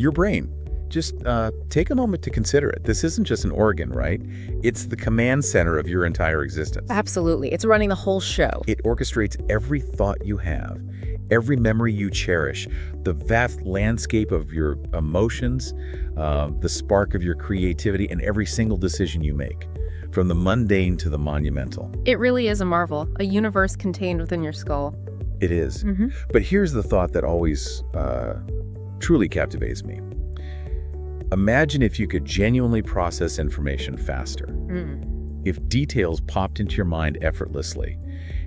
Your brain. Just take a moment to consider it. This isn't just an organ, right? It's the command center of your entire existence. Absolutely. It's running the whole show. It orchestrates every thought you have, every memory you cherish, the vast landscape of your emotions, the spark of your creativity, and every single decision you make, from the mundane to the monumental. It really is a marvel, a universe contained within your skull. It is. But here's the thought that always truly captivates me. Imagine if you could genuinely process information faster. If details popped into your mind effortlessly,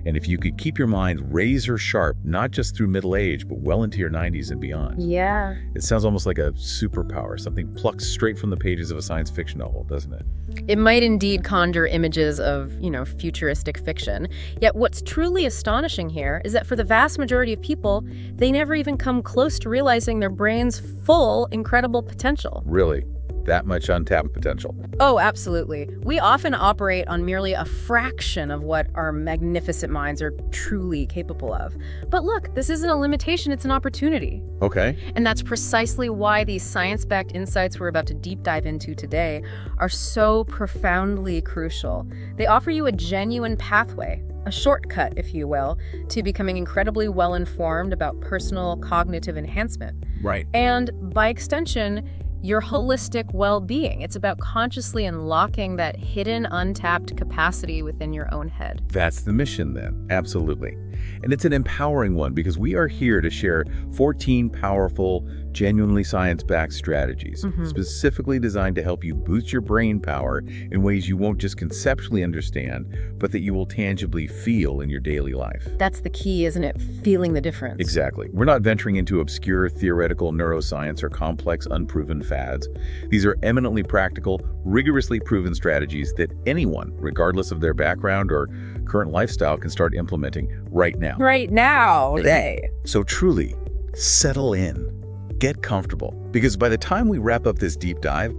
and if you could keep your mind razor sharp, not just through middle age, but well into your 90s and beyond. Yeah. It sounds almost like a superpower, something plucked straight from the pages of a science fiction novel, doesn't it? It might indeed conjure images of, futuristic fiction. Yet what's truly astonishing here is that for the vast majority of people, they never even come close to realizing their brain's full, incredible potential. Really? That much untapped potential? Oh, absolutely. We often operate on merely a fraction of what our magnificent minds are truly capable of. But look, this isn't a limitation, it's an opportunity. Okay. And that's precisely why these science-backed insights we're about to deep dive into today are so profoundly crucial. They offer you a genuine pathway, a shortcut, if you will, to becoming incredibly well-informed about personal cognitive enhancement. Right. And by extension, your holistic well-being. It's about consciously unlocking that hidden, untapped capacity within your own head. That's the mission then, absolutely. And it's an empowering one because we are here to share 14 powerful, genuinely science-backed strategies, specifically designed to help you boost your brain power in ways you won't just conceptually understand, but that you will tangibly feel in your daily life. That's the key, isn't it? Feeling the difference. Exactly. We're not venturing into obscure theoretical neuroscience or complex, unproven fads. These are eminently practical, rigorously proven strategies that anyone, regardless of their background or current lifestyle, can start implementing right now. Right now, today. So truly, settle in. Get comfortable, because by the time we wrap up this deep dive,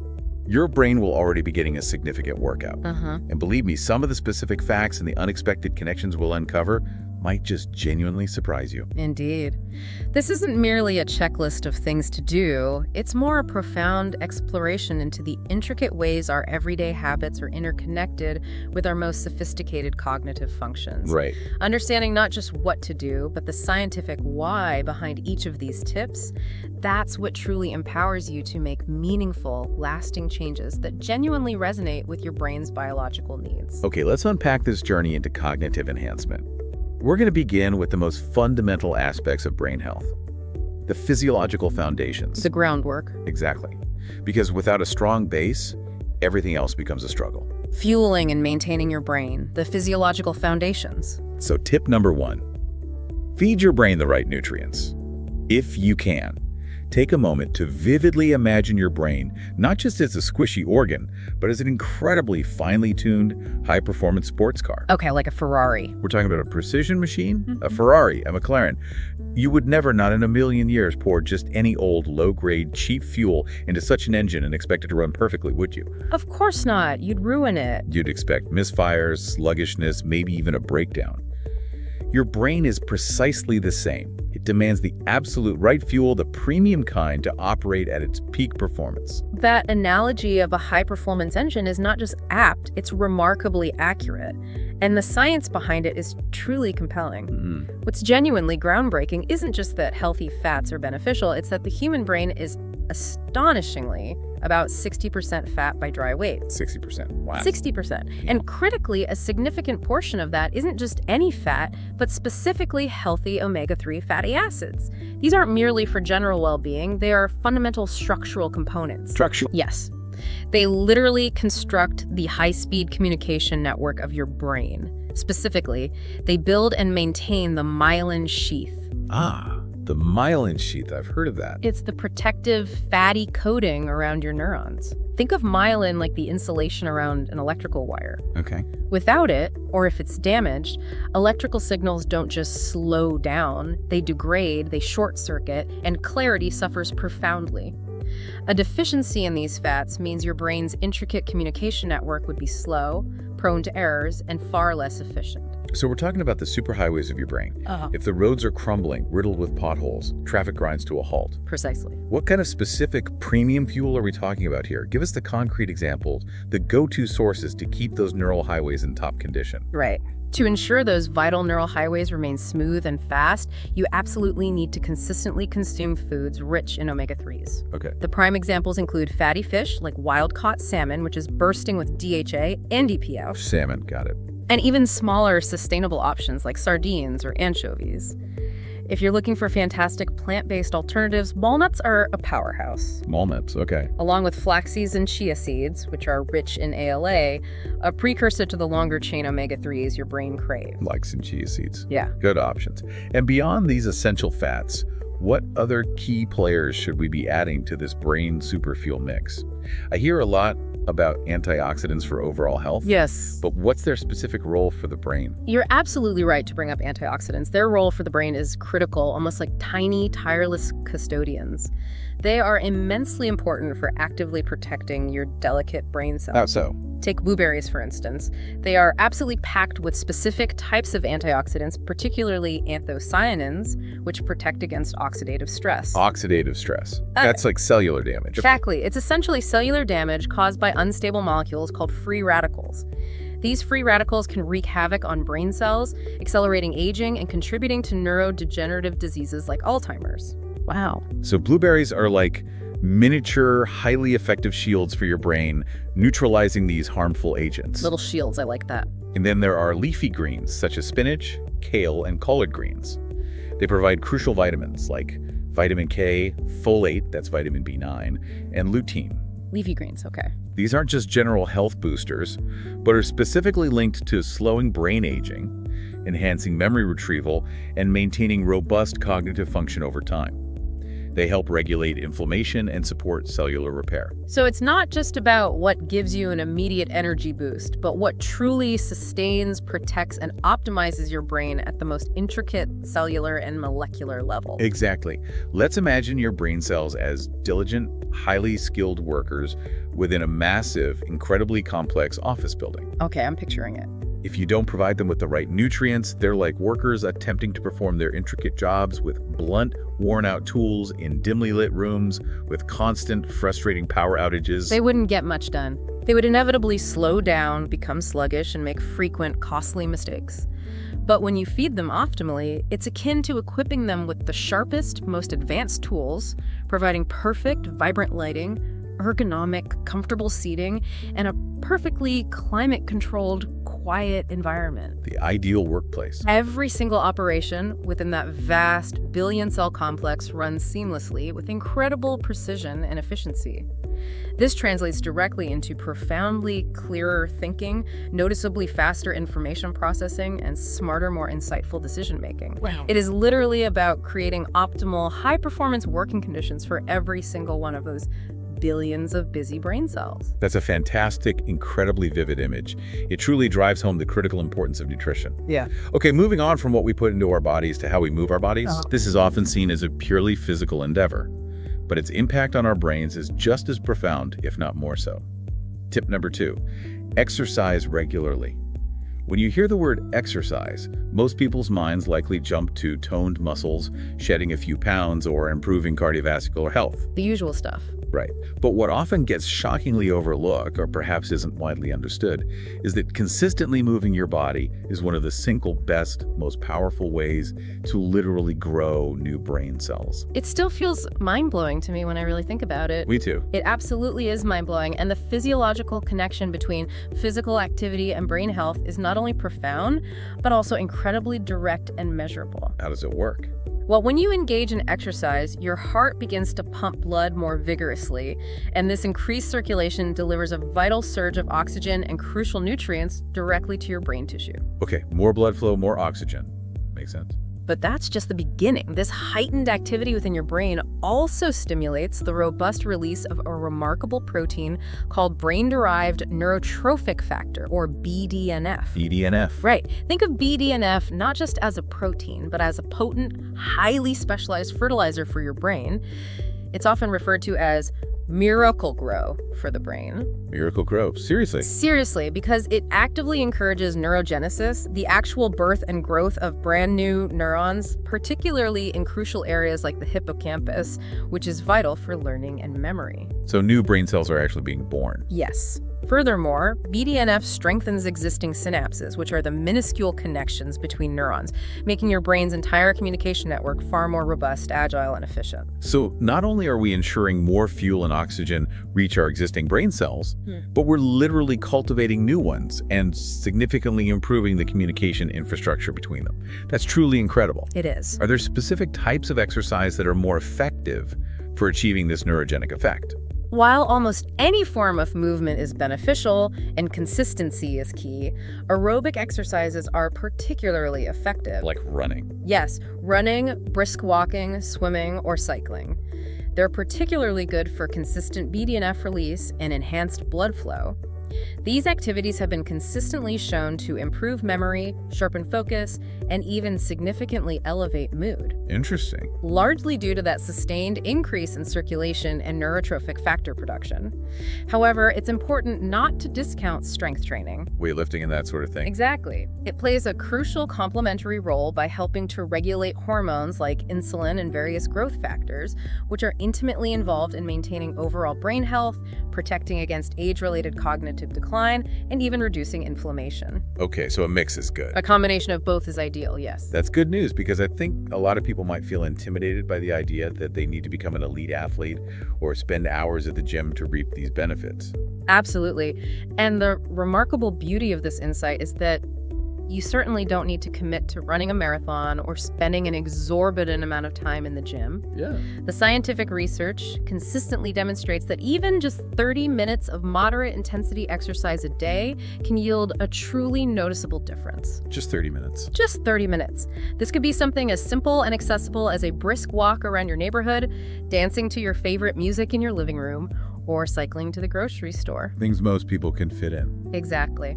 your brain will already be getting a significant workout. And believe me, some of the specific facts and the unexpected connections we'll uncover might just genuinely surprise you. Indeed. This isn't merely a checklist of things to do. It's more a profound exploration into the intricate ways our everyday habits are interconnected with our most sophisticated cognitive functions. Right. Understanding not just what to do, but the scientific why behind each of these tips, that's what truly empowers you to make meaningful, lasting changes that genuinely resonate with your brain's biological needs. Okay, let's unpack this journey into cognitive enhancement. We're going to begin with the most fundamental aspects of brain health, the physiological foundations. The groundwork. Exactly. Because without a strong base, everything else becomes a struggle. Fueling and maintaining your brain, the physiological foundations. So tip number 1, feed your brain the right nutrients. If you can, take a moment to vividly imagine your brain not just as a squishy organ, but as an incredibly finely tuned, high-performance sports car. Okay, like a Ferrari. We're talking about a precision machine, a Ferrari, a McLaren. You would never, not in a million years, pour just any old, low-grade, cheap fuel into such an engine and expect it to run perfectly, would you? Of course not. You'd ruin it. You'd expect misfires, sluggishness, maybe even a breakdown. Your brain is precisely the same. It demands the absolute right fuel, the premium kind, to operate at its peak performance. That analogy of a high-performance engine is not just apt, it's remarkably accurate. And the science behind it is truly compelling. What's genuinely groundbreaking isn't just that healthy fats are beneficial, it's that the human brain is astonishingly about 60% fat by dry weight. 60%. Wow. 60%. And critically, a significant portion of that isn't just any fat, but specifically healthy omega-3 fatty acids. These aren't merely for general well-being, they are fundamental structural components. Structural? Yes. They literally construct the high-speed communication network of your brain. Specifically, they build and maintain the myelin sheath. Ah, the myelin sheath. I've heard of that. It's the protective, fatty coating around your neurons. Think of myelin like the insulation around an electrical wire. Okay. Without it, or if it's damaged, electrical signals don't just slow down, they degrade, they short-circuit, and clarity suffers profoundly. A deficiency in these fats means your brain's intricate communication network would be slow, prone to errors, and far less efficient. So we're talking about the superhighways of your brain. If the roads are crumbling, riddled with potholes, traffic grinds to a halt. Precisely. What kind of specific premium fuel are we talking about here? Give us the concrete examples, the go-to sources to keep those neural highways in top condition. Right. To ensure those vital neural highways remain smooth and fast, you absolutely need to consistently consume foods rich in omega-3s. Okay. The prime examples include fatty fish like wild-caught salmon, which is bursting with DHA and EPA. Salmon, got it. And even smaller, sustainable options like sardines or anchovies. If you're looking for fantastic plant-based alternatives, walnuts are a powerhouse. Walnuts, okay. Along with flax seeds and chia seeds, which are rich in ALA, a precursor to the longer chain omega-3s your brain craves. Like some chia seeds. Yeah. Good options. And beyond these essential fats, what other key players should we be adding to this brain superfuel mix? I hear a lot about antioxidants for overall health. Yes. But what's their specific role for the brain? You're absolutely right to bring up antioxidants. Their role for the brain is critical, almost like tiny, tireless custodians. They are immensely important for actively protecting your delicate brain cells. How so? Take blueberries, for instance. They are absolutely packed with specific types of antioxidants, particularly anthocyanins, which protect against oxidative stress. Oxidative stress. That's like cellular damage. Exactly. It's essentially cellular damage caused by unstable molecules called free radicals. These free radicals can wreak havoc on brain cells, accelerating aging and contributing to neurodegenerative diseases like Alzheimer's. Wow. So blueberries are like miniature, highly effective shields for your brain, neutralizing these harmful agents. Little shields, I like that. And then there are leafy greens, such as spinach, kale, and collard greens. They provide crucial vitamins like vitamin K, folate, that's vitamin B9, and lutein. Leafy greens, okay. These aren't just general health boosters, but are specifically linked to slowing brain aging, enhancing memory retrieval, and maintaining robust cognitive function over time. They help regulate inflammation and support cellular repair. So it's not just about what gives you an immediate energy boost, but what truly sustains, protects, and optimizes your brain at the most intricate cellular and molecular level. Exactly. Let's imagine your brain cells as diligent, highly skilled workers within a massive, incredibly complex office building. Okay, I'm picturing it. If you don't provide them with the right nutrients, they're like workers attempting to perform their intricate jobs with blunt, worn-out tools in dimly lit rooms with constant, frustrating power outages. They wouldn't get much done. They would inevitably slow down, become sluggish, and make frequent, costly mistakes. But when you feed them optimally, it's akin to equipping them with the sharpest, most advanced tools, providing perfect, vibrant lighting, ergonomic, comfortable seating, and a perfectly climate-controlled, quiet environment. The ideal workplace. Every single operation within that vast billion-cell complex runs seamlessly with incredible precision and efficiency. This translates directly into profoundly clearer thinking, noticeably faster information processing, and smarter, more insightful decision-making. Wow. It is literally about creating optimal, high-performance working conditions for every single one of those billions of busy brain cells. That's a fantastic, incredibly vivid image. It truly drives home the critical importance of nutrition. Yeah. Okay, moving on from what we put into our bodies to how we move our bodies, this is often seen as a purely physical endeavor, but its impact on our brains is just as profound, if not more so. Tip number 2, exercise regularly. When you hear the word exercise, most people's minds likely jump to toned muscles, shedding a few pounds, or improving cardiovascular health. The usual stuff. Right. But what often gets shockingly overlooked, or perhaps isn't widely understood, is that consistently moving your body is one of the single best, most powerful ways to literally grow new brain cells. It still feels mind-blowing to me when I really think about it. Me too. It absolutely is mind-blowing, and the physiological connection between physical activity and brain health is not only profound, but also incredibly direct and measurable. How does it work? Well, when you engage in exercise, your heart begins to pump blood more vigorously, and this increased circulation delivers a vital surge of oxygen and crucial nutrients directly to your brain tissue. Okay, more blood flow, more oxygen. Makes sense. But that's just the beginning. This heightened activity within your brain also stimulates the robust release of a remarkable protein called brain-derived neurotrophic factor, or BDNF. BDNF. Right. Think of BDNF not just as a protein, but as a potent, highly specialized fertilizer for your brain. It's often referred to as Miracle-Grow for the brain. Miracle-Grow? Seriously? Seriously, because it actively encourages neurogenesis, the actual birth and growth of brand new neurons, particularly in crucial areas like the hippocampus, which is vital for learning and memory. So new brain cells are actually being born? Yes. Furthermore, BDNF strengthens existing synapses, which are the minuscule connections between neurons, making your brain's entire communication network far more robust, agile, and efficient. So not only are we ensuring more fuel and oxygen reach our existing brain cells, but we're literally cultivating new ones and significantly improving the communication infrastructure between them. That's truly incredible. It is. Are there specific types of exercise that are more effective for achieving this neurogenic effect? While almost any form of movement is beneficial and consistency is key, aerobic exercises are particularly effective. Like running? Yes, running, brisk walking, swimming, or cycling. They're particularly good for consistent BDNF release and enhanced blood flow. These activities have been consistently shown to improve memory, sharpen focus, and even significantly elevate mood. Interesting. Largely due to that sustained increase in circulation and neurotrophic factor production. However, it's important not to discount strength training. Weightlifting and that sort of thing. Exactly. It plays a crucial complementary role by helping to regulate hormones like insulin and various growth factors, which are intimately involved in maintaining overall brain health, protecting against age-related cognitive decline, and even reducing inflammation. Okay, so a mix is good. A combination of both is ideal, yes. That's good news, because I think a lot of people might feel intimidated by the idea that they need to become an elite athlete or spend hours at the gym to reap these benefits. Absolutely. And the remarkable beauty of this insight is that you certainly don't need to commit to running a marathon or spending an exorbitant amount of time in the gym. Yeah. The scientific research consistently demonstrates that even just 30 minutes of moderate intensity exercise a day can yield a truly noticeable difference. Just 30 minutes. Just 30 minutes. This could be something as simple and accessible as a brisk walk around your neighborhood, dancing to your favorite music in your living room, or cycling to the grocery store. Things most people can fit in. Exactly.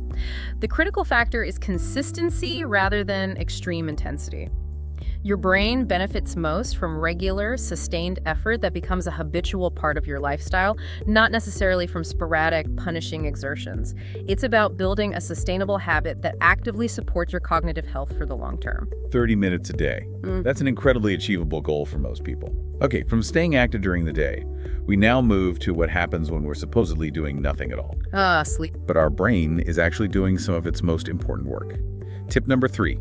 The critical factor is consistency rather than extreme intensity. Your brain benefits most from regular, sustained effort that becomes a habitual part of your lifestyle, not necessarily from sporadic, punishing exertions. It's about building a sustainable habit that actively supports your cognitive health for the long term. 30 minutes a day. That's an incredibly achievable goal for most people. Okay, from staying active during the day, we now move to what happens when we're supposedly doing nothing at all. Sleep. But our brain is actually doing some of its most important work. Tip number 3,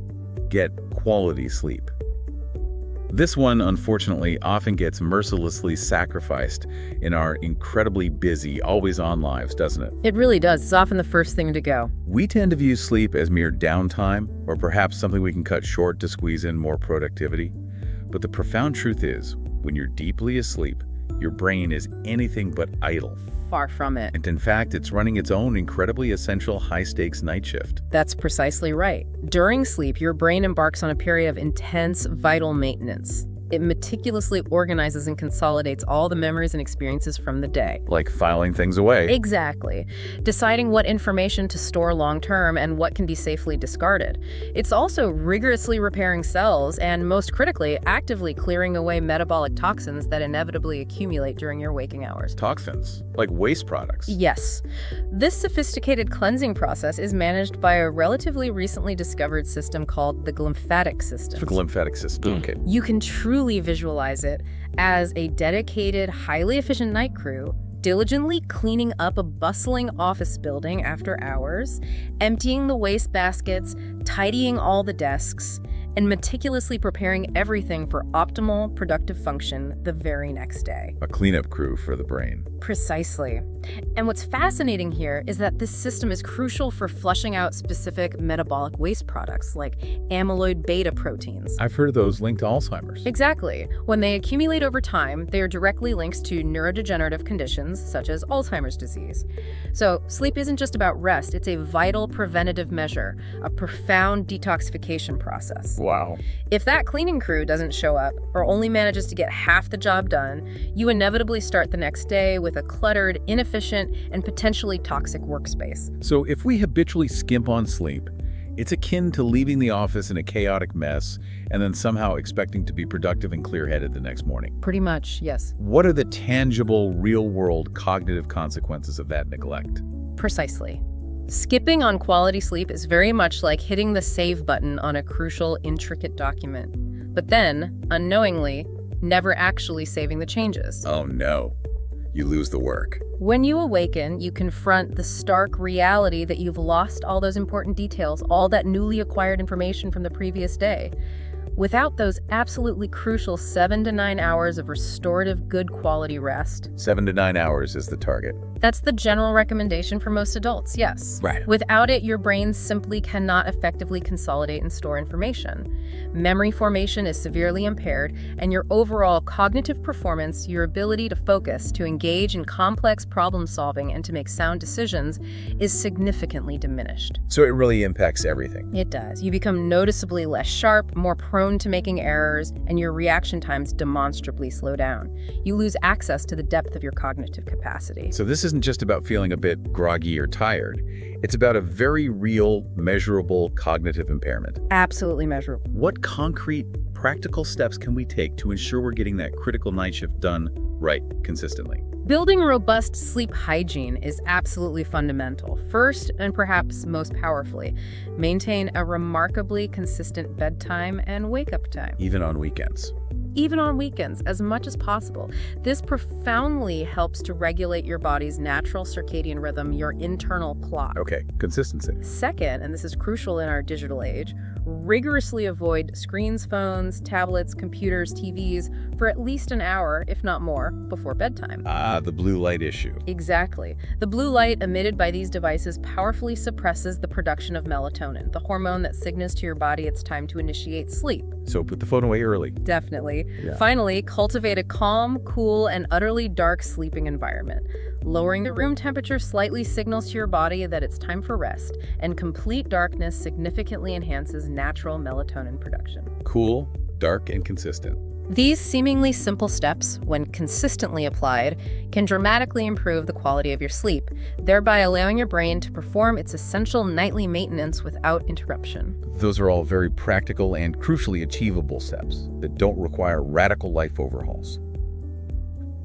get quality sleep. This one, unfortunately, often gets mercilessly sacrificed in our incredibly busy, always-on lives, doesn't it? It really does. It's often the first thing to go. We tend to view sleep as mere downtime, or perhaps something we can cut short to squeeze in more productivity. But the profound truth is, when you're deeply asleep, your brain is anything but idle. Far from it. And in fact, it's running its own incredibly essential high-stakes night shift. That's precisely right. During sleep, your brain embarks on a period of intense, vital maintenance. It meticulously organizes and consolidates all the memories and experiences from the day. Like filing things away. Exactly. Deciding what information to store long-term and what can be safely discarded. It's also rigorously repairing cells and, most critically, actively clearing away metabolic toxins that inevitably accumulate during your waking hours. Toxins? Like waste products? Yes. This sophisticated cleansing process is managed by a relatively recently discovered system called the glymphatic system. The glymphatic system, okay. You can truly visualize it as a dedicated, highly efficient night crew diligently cleaning up a bustling office building after hours, emptying the waste baskets, tidying all the desks, and meticulously preparing everything for optimal, productive function the very next day. A cleanup crew for the brain. Precisely. And what's fascinating here is that this system is crucial for flushing out specific metabolic waste products like amyloid beta proteins. I've heard of those linked to Alzheimer's. Exactly. When they accumulate over time, they are directly linked to neurodegenerative conditions such as Alzheimer's disease. So sleep isn't just about rest, it's a vital preventative measure, a profound detoxification process. Wow. If that cleaning crew doesn't show up or only manages to get half the job done, you inevitably start the next day with a cluttered, inefficient, and potentially toxic workspace. So if we habitually skimp on sleep, It's akin to leaving the office in a chaotic mess and then somehow expecting to be productive and clear-headed the next morning. Pretty much, yes. What are the tangible, real-world cognitive consequences of that neglect? Precisely. Skipping on quality sleep is very much like hitting the save button on a crucial, intricate document, but then, unknowingly, never actually saving the changes. Oh no, you lose the work. When you awaken, you confront the stark reality that you've lost all those important details, all that newly acquired information from the previous day. Without those absolutely crucial 7 to 9 hours of restorative, good quality rest. 7 to 9 hours is the target. That's the general recommendation for most adults, yes. Right. Without it, your brain simply cannot effectively consolidate and store information. Memory formation is severely impaired, and your overall cognitive performance, your ability to focus, to engage in complex problem solving, and to make sound decisions is significantly diminished. So it really impacts everything. It does. You become noticeably less sharp, more prone to making errors, and your reaction times demonstrably slow down. You lose access to the depth of your cognitive capacity. So this isn't just about feeling a bit groggy or tired. It's about a very real, measurable cognitive impairment. Absolutely measurable. What concrete, practical steps can we take to ensure we're getting that critical night shift done right consistently? Building robust sleep hygiene is absolutely fundamental. First, and perhaps most powerfully, maintain a remarkably consistent bedtime and wake-up time. Even on weekends. Even on weekends, as much as possible. This profoundly helps to regulate your body's natural circadian rhythm, your internal clock. Okay, consistency. Second, and this is crucial in our digital age, rigorously avoid screens, phones, tablets, computers, TVs for at least an hour, if not more, before bedtime. Ah, the blue light issue. Exactly. The blue light emitted by these devices powerfully suppresses the production of melatonin, the hormone that signals to your body it's time to initiate sleep. So put the phone away early. Definitely. Yeah. Finally, cultivate a calm, cool, and utterly dark sleeping environment. Lowering the room temperature slightly signals to your body that it's time for rest, and complete darkness significantly enhances natural melatonin production. Cool, dark, and consistent. These seemingly simple steps, when consistently applied, can dramatically improve the quality of your sleep, thereby allowing your brain to perform its essential nightly maintenance without interruption. Those are all very practical and crucially achievable steps that don't require radical life overhauls.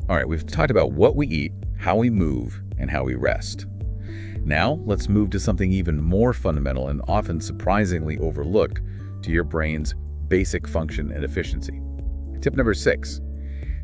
All right, we've talked about what we eat, how we move, and how we rest. Now, let's move to something even more fundamental and often surprisingly overlooked to your brain's basic function and efficiency. Tip number 6,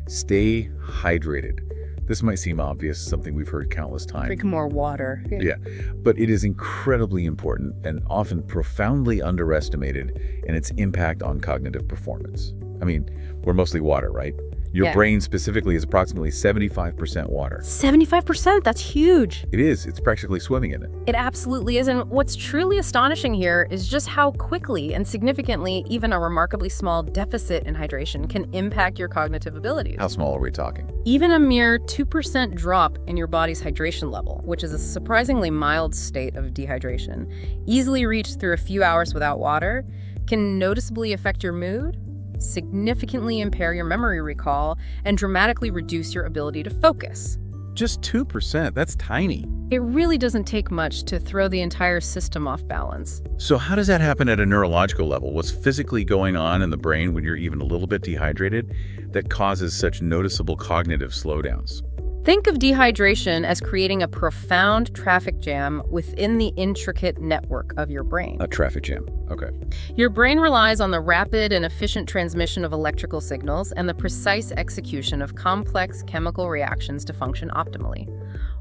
stay hydrated. This might seem obvious, something we've heard countless times. Drink more water. Yeah, but it is incredibly important and often profoundly underestimated in its impact on cognitive performance. I mean, we're mostly water, right? Your brain specifically is approximately 75% water. 75%? That's huge. It is. It's practically swimming in it. It absolutely is. And what's truly astonishing here is just how quickly and significantly even a remarkably small deficit in hydration can impact your cognitive abilities. How small are we talking? Even a mere 2% drop in your body's hydration level, which is a surprisingly mild state of dehydration, easily reached through a few hours without water, can noticeably affect your mood, significantly impair your memory recall, and dramatically reduce your ability to focus. Just 2%, that's tiny. It really doesn't take much to throw the entire system off balance. So how does that happen at a neurological level? What's physically going on in the brain when you're even a little bit dehydrated that causes such noticeable cognitive slowdowns? Think of dehydration as creating a profound traffic jam within the intricate network of your brain. A traffic jam, okay. Your brain relies on the rapid and efficient transmission of electrical signals and the precise execution of complex chemical reactions to function optimally.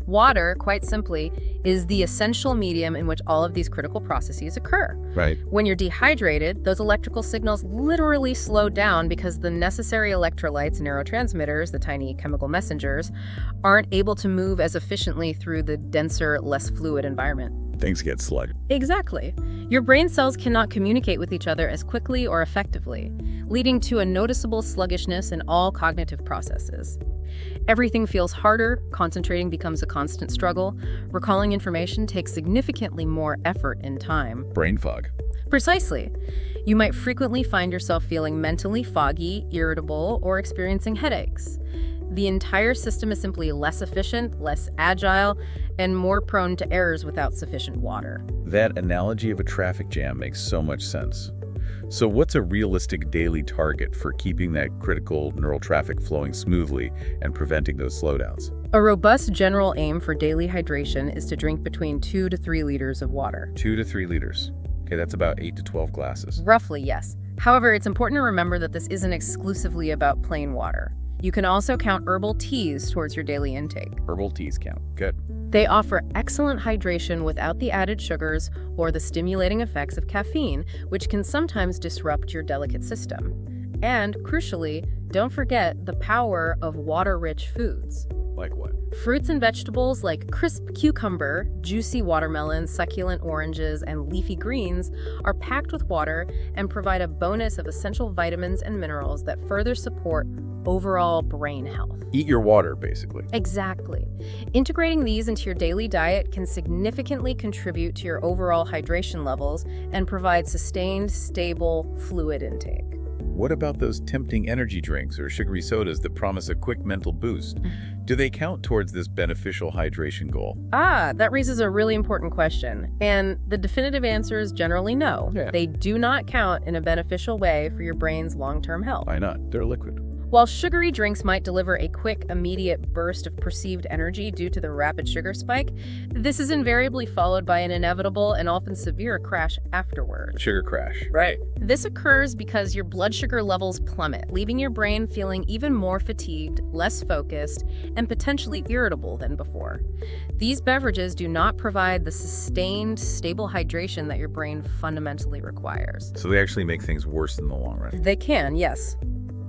Water, quite simply, is the essential medium in which all of these critical processes occur. Right. When you're dehydrated, those electrical signals literally slow down because the necessary electrolytes, neurotransmitters, the tiny chemical messengers, aren't able to move as efficiently through the denser, less fluid environment. Things get sluggish. Exactly. Your brain cells cannot communicate with each other as quickly or effectively, leading to a noticeable sluggishness in all cognitive processes. Everything feels harder, concentrating becomes a constant struggle, recalling information takes significantly more effort and time. Brain fog. Precisely. You might frequently find yourself feeling mentally foggy, irritable, or experiencing headaches. The entire system is simply less efficient, less agile, and more prone to errors without sufficient water. That analogy of a traffic jam makes so much sense. So what's a realistic daily target for keeping that critical neural traffic flowing smoothly and preventing those slowdowns? A robust general aim for daily hydration is to drink between 2 to 3 liters of water. 2 to 3 liters. Okay, that's about 8 to 12 glasses. Roughly, yes. However, it's important to remember that this isn't exclusively about plain water. You can also count herbal teas towards your daily intake. Herbal teas count. Good. They offer excellent hydration without the added sugars or the stimulating effects of caffeine, which can sometimes disrupt your delicate system. And, crucially, don't forget the power of water-rich foods. Like what? Fruits and vegetables like crisp cucumber, juicy watermelons, succulent oranges, and leafy greens are packed with water and provide a bonus of essential vitamins and minerals that further support overall brain health. Eat your water, basically. Exactly. Integrating these into your daily diet can significantly contribute to your overall hydration levels and provide sustained, stable fluid intake. What about those tempting energy drinks or sugary sodas that promise a quick mental boost? Do they count towards this beneficial hydration goal? That raises a really important question. And the definitive answer is generally no. Yeah. They do not count in a beneficial way for your brain's long-term health. Why not? They're liquid. While sugary drinks might deliver a quick, immediate burst of perceived energy due to the rapid sugar spike, this is invariably followed by an inevitable and often severe crash afterward. Sugar crash. Right. This occurs because your blood sugar levels plummet, leaving your brain feeling even more fatigued, less focused, and potentially irritable than before. These beverages do not provide the sustained, stable hydration that your brain fundamentally requires. So they actually make things worse in the long run. They can, yes.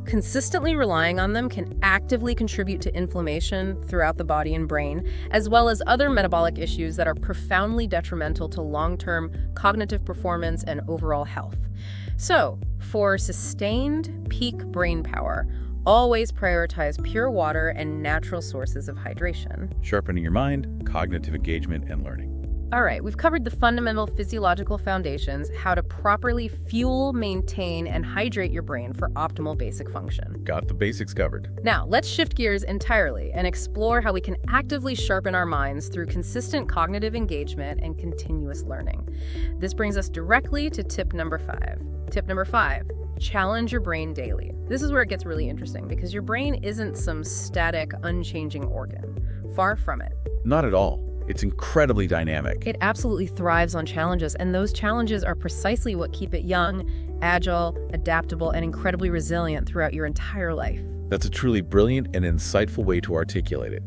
Consistently relying on them can actively contribute to inflammation throughout the body and brain, as well as other metabolic issues that are profoundly detrimental to long-term cognitive performance and overall health. So, for sustained peak brain power, always prioritize pure water and natural sources of hydration. Sharpening your mind, cognitive engagement, and learning. All right, we've covered the fundamental physiological foundations, how to properly fuel, maintain, and hydrate your brain for optimal basic function. Got the basics covered. Now, let's shift gears entirely and explore how we can actively sharpen our minds through consistent cognitive engagement and continuous learning. This brings us directly to tip number 5. Tip number 5. Challenge your brain daily. This is where it gets really interesting because your brain isn't some static, unchanging organ. Far from it. Not at all. It's incredibly dynamic. It absolutely thrives on challenges, and those challenges are precisely what keep it young, agile, adaptable, and incredibly resilient throughout your entire life. That's a truly brilliant and insightful way to articulate it.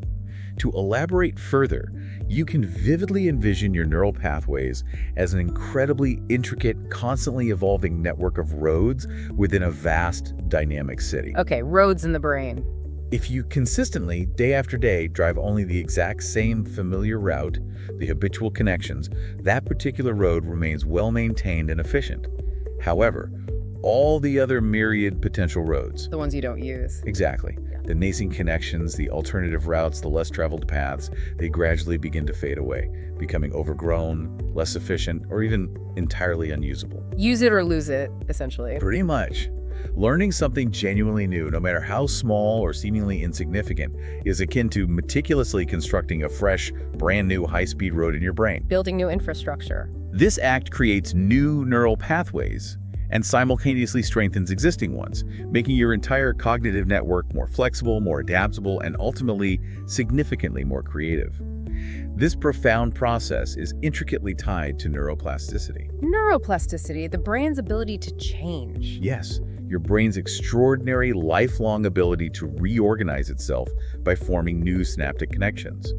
To elaborate further, you can vividly envision your neural pathways as an incredibly intricate, constantly evolving network of roads within a vast, dynamic city. Okay, roads in the brain. If you consistently, day after day, drive only the exact same familiar route, the habitual connections, that particular road remains well-maintained and efficient. However, all the other myriad potential roads— The ones you don't use. Exactly. The nascent connections, the alternative routes, the less traveled paths, they gradually begin to fade away, becoming overgrown, less efficient, or even entirely unusable. Use it or lose it, essentially. Pretty much. Learning something genuinely new, no matter how small or seemingly insignificant, is akin to meticulously constructing a fresh, brand new high-speed road in your brain. Building new infrastructure. This act creates new neural pathways and simultaneously strengthens existing ones, making your entire cognitive network more flexible, more adaptable, and ultimately significantly more creative. This profound process is intricately tied to neuroplasticity. Neuroplasticity, the brain's ability to change. Yes, your brain's extraordinary lifelong ability to reorganize itself by forming new synaptic connections.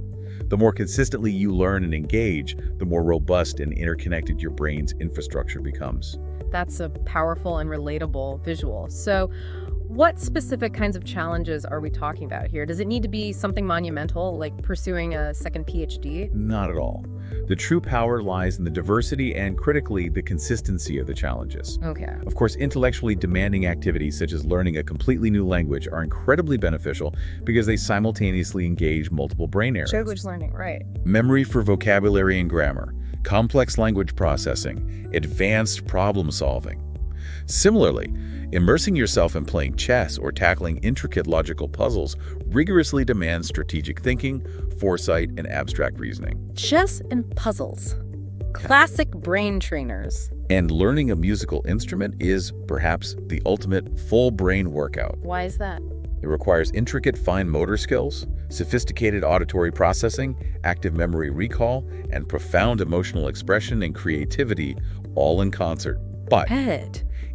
The more consistently you learn and engage, the more robust and interconnected your brain's infrastructure becomes. That's a powerful and relatable visual. So, what specific kinds of challenges are we talking about here? Does it need to be something monumental, like pursuing a second PhD? Not at all. The true power lies in the diversity and, critically, the consistency of the challenges. Okay. Of course, intellectually demanding activities such as learning a completely new language are incredibly beneficial because they simultaneously engage multiple brain areas. Language learning, right. Memory for vocabulary and grammar, complex language processing, advanced problem solving. Similarly, immersing yourself in playing chess or tackling intricate logical puzzles rigorously demands strategic thinking, foresight, and abstract reasoning. Chess and puzzles. Classic brain trainers. And learning a musical instrument is, perhaps, the ultimate full-brain workout. Why is that? It requires intricate fine motor skills, sophisticated auditory processing, active memory recall, and profound emotional expression and creativity all in concert. But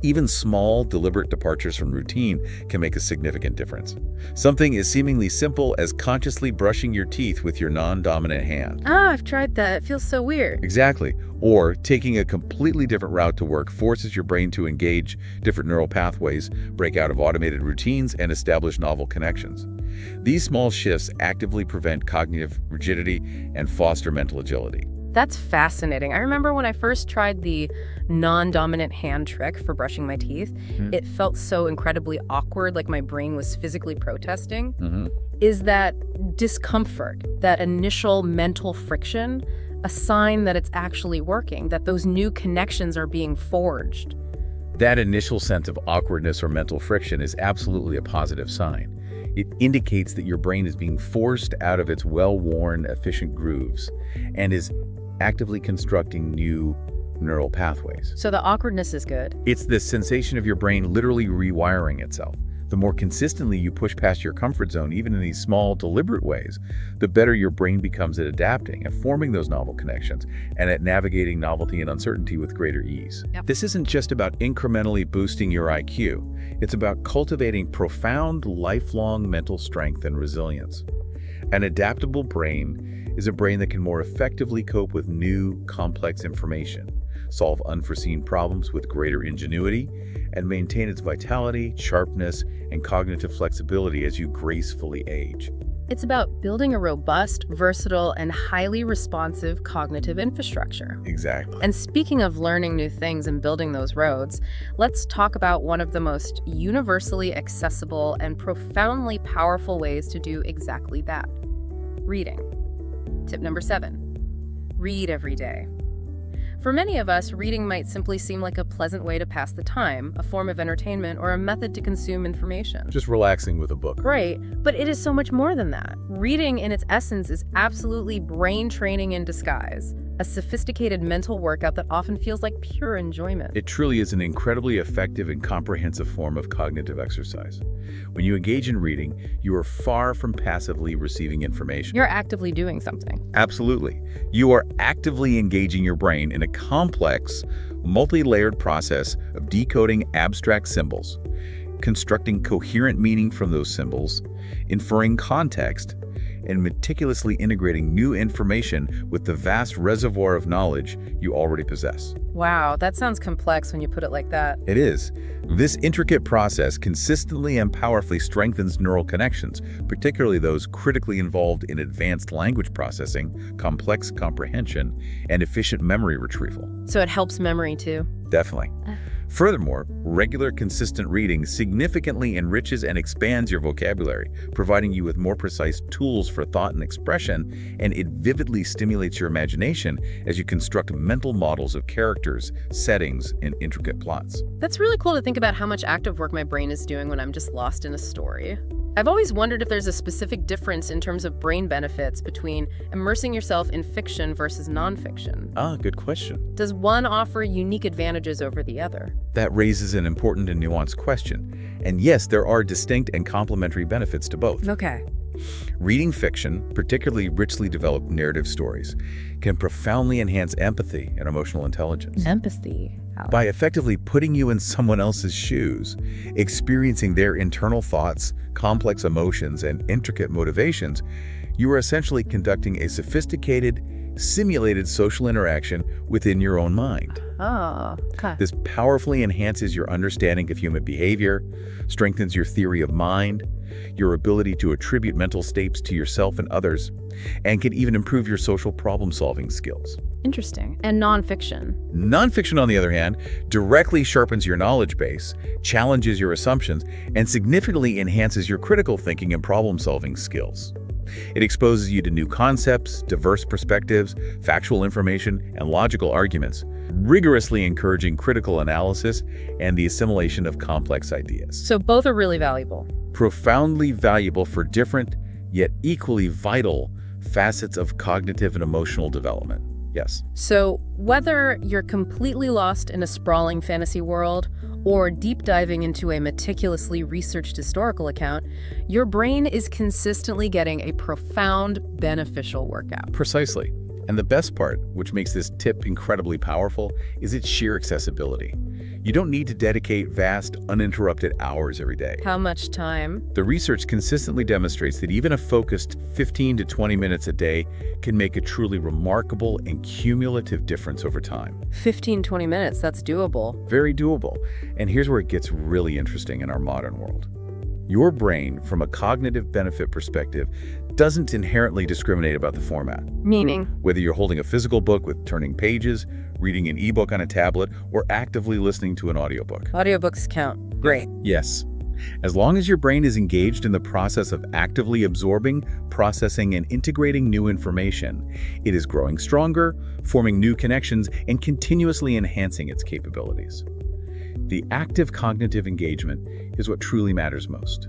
even small, deliberate departures from routine can make a significant difference. Something as seemingly simple as consciously brushing your teeth with your non-dominant hand. Ah, I've tried that. It feels so weird. Exactly. Or taking a completely different route to work forces your brain to engage different neural pathways, break out of automated routines, and establish novel connections. These small shifts actively prevent cognitive rigidity and foster mental agility. That's fascinating. I remember when I first tried the non-dominant hand trick for brushing my teeth, it felt so incredibly awkward, like my brain was physically protesting. Is that discomfort, that initial mental friction, a sign that it's actually working, that those new connections are being forged? That initial sense of awkwardness or mental friction is absolutely a positive sign. It indicates that your brain is being forced out of its well-worn, efficient grooves and is actively constructing new neural pathways. So the awkwardness is good. It's the sensation of your brain literally rewiring itself. The more consistently you push past your comfort zone, even in these small, deliberate ways, the better your brain becomes at adapting, at forming those novel connections, and at navigating novelty and uncertainty with greater ease. This isn't just about incrementally boosting your IQ. It's about cultivating profound, lifelong mental strength and resilience. An adaptable brain is a brain that can more effectively cope with new, complex information, solve unforeseen problems with greater ingenuity, and maintain its vitality, sharpness, and cognitive flexibility as you gracefully age. It's about building a robust, versatile, and highly responsive cognitive infrastructure. Exactly. And speaking of learning new things and building those roads, let's talk about one of the most universally accessible and profoundly powerful ways to do exactly that: reading. Tip number 7, read every day. For many of us, reading might simply seem like a pleasant way to pass the time, a form of entertainment, or a method to consume information. Just relaxing with a book. Right, but it is so much more than that. Reading, in its essence, is absolutely brain training in disguise, a sophisticated mental workout that often feels like pure enjoyment. It truly is an incredibly effective and comprehensive form of cognitive exercise. When you engage in reading, you are far from passively receiving information. You're actively doing something. Absolutely. You are actively engaging your brain in a complex, multi-layered process of decoding abstract symbols, constructing coherent meaning from those symbols, inferring context, and meticulously integrating new information with the vast reservoir of knowledge you already possess. Wow, that sounds complex when you put it like that. It is. This intricate process consistently and powerfully strengthens neural connections, particularly those critically involved in advanced language processing, complex comprehension, and efficient memory retrieval. So it helps memory too? Definitely. Furthermore, regular, consistent reading significantly enriches and expands your vocabulary, providing you with more precise tools for thought and expression, and it vividly stimulates your imagination as you construct mental models of characters, settings, and intricate plots. That's really cool to think about how much active work my brain is doing when I'm just lost in a story. I've always wondered if there's a specific difference in terms of brain benefits between immersing yourself in fiction versus nonfiction. Ah, good question. Does one offer unique advantages over the other? That raises an important and nuanced question. And yes, there are distinct and complementary benefits to both. Okay. Reading fiction, particularly richly developed narrative stories, can profoundly enhance empathy and emotional intelligence. Empathy. By effectively putting you in someone else's shoes, experiencing their internal thoughts, complex emotions, and intricate motivations, you are essentially conducting a sophisticated, simulated social interaction within your own mind. Oh, okay. This powerfully enhances your understanding of human behavior, strengthens your theory of mind, your ability to attribute mental states to yourself and others, and can even improve your social problem-solving skills. Interesting. And nonfiction? Nonfiction, on the other hand, directly sharpens your knowledge base, challenges your assumptions, and significantly enhances your critical thinking and problem-solving skills. It exposes you to new concepts, diverse perspectives, factual information, and logical arguments, rigorously encouraging critical analysis and the assimilation of complex ideas. So both are really valuable. Profoundly valuable for different, yet equally vital facets of cognitive and emotional development. Yes. So whether you're completely lost in a sprawling fantasy world or deep diving into a meticulously researched historical account, your brain is consistently getting a profound, beneficial workout. Precisely. And the best part, which makes this tip incredibly powerful, is its sheer accessibility. You don't need to dedicate vast, uninterrupted hours every day. How much time? The research consistently demonstrates that even a focused 15 to 20 minutes a day can make a truly remarkable and cumulative difference over time. 15, 20 minutes, that's doable. Very doable. And here's where it gets really interesting in our modern world. Your brain, from a cognitive benefit perspective, doesn't inherently discriminate about the format. Meaning? Whether you're holding a physical book with turning pages, reading an ebook on a tablet, or actively listening to an audiobook. Audiobooks count. Great. Yes. As long as your brain is engaged in the process of actively absorbing, processing, and integrating new information, it is growing stronger, forming new connections, and continuously enhancing its capabilities. The active cognitive engagement is what truly matters most.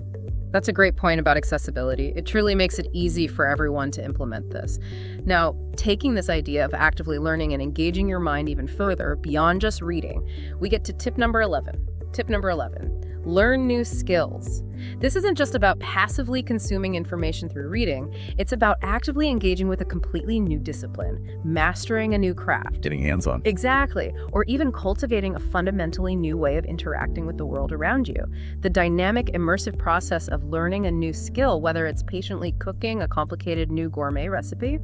That's a great point about accessibility. It truly makes it easy for everyone to implement this. Now, taking this idea of actively learning and engaging your mind even further beyond just reading, we get to tip number 11. Tip number 11. Learn new skills. This isn't just about passively consuming information through reading. It's about actively engaging with a completely new discipline, mastering a new craft. Getting hands-on. Exactly. Or even cultivating a fundamentally new way of interacting with the world around you. The dynamic, immersive process of learning a new skill, whether it's patiently cooking a complicated new gourmet recipe,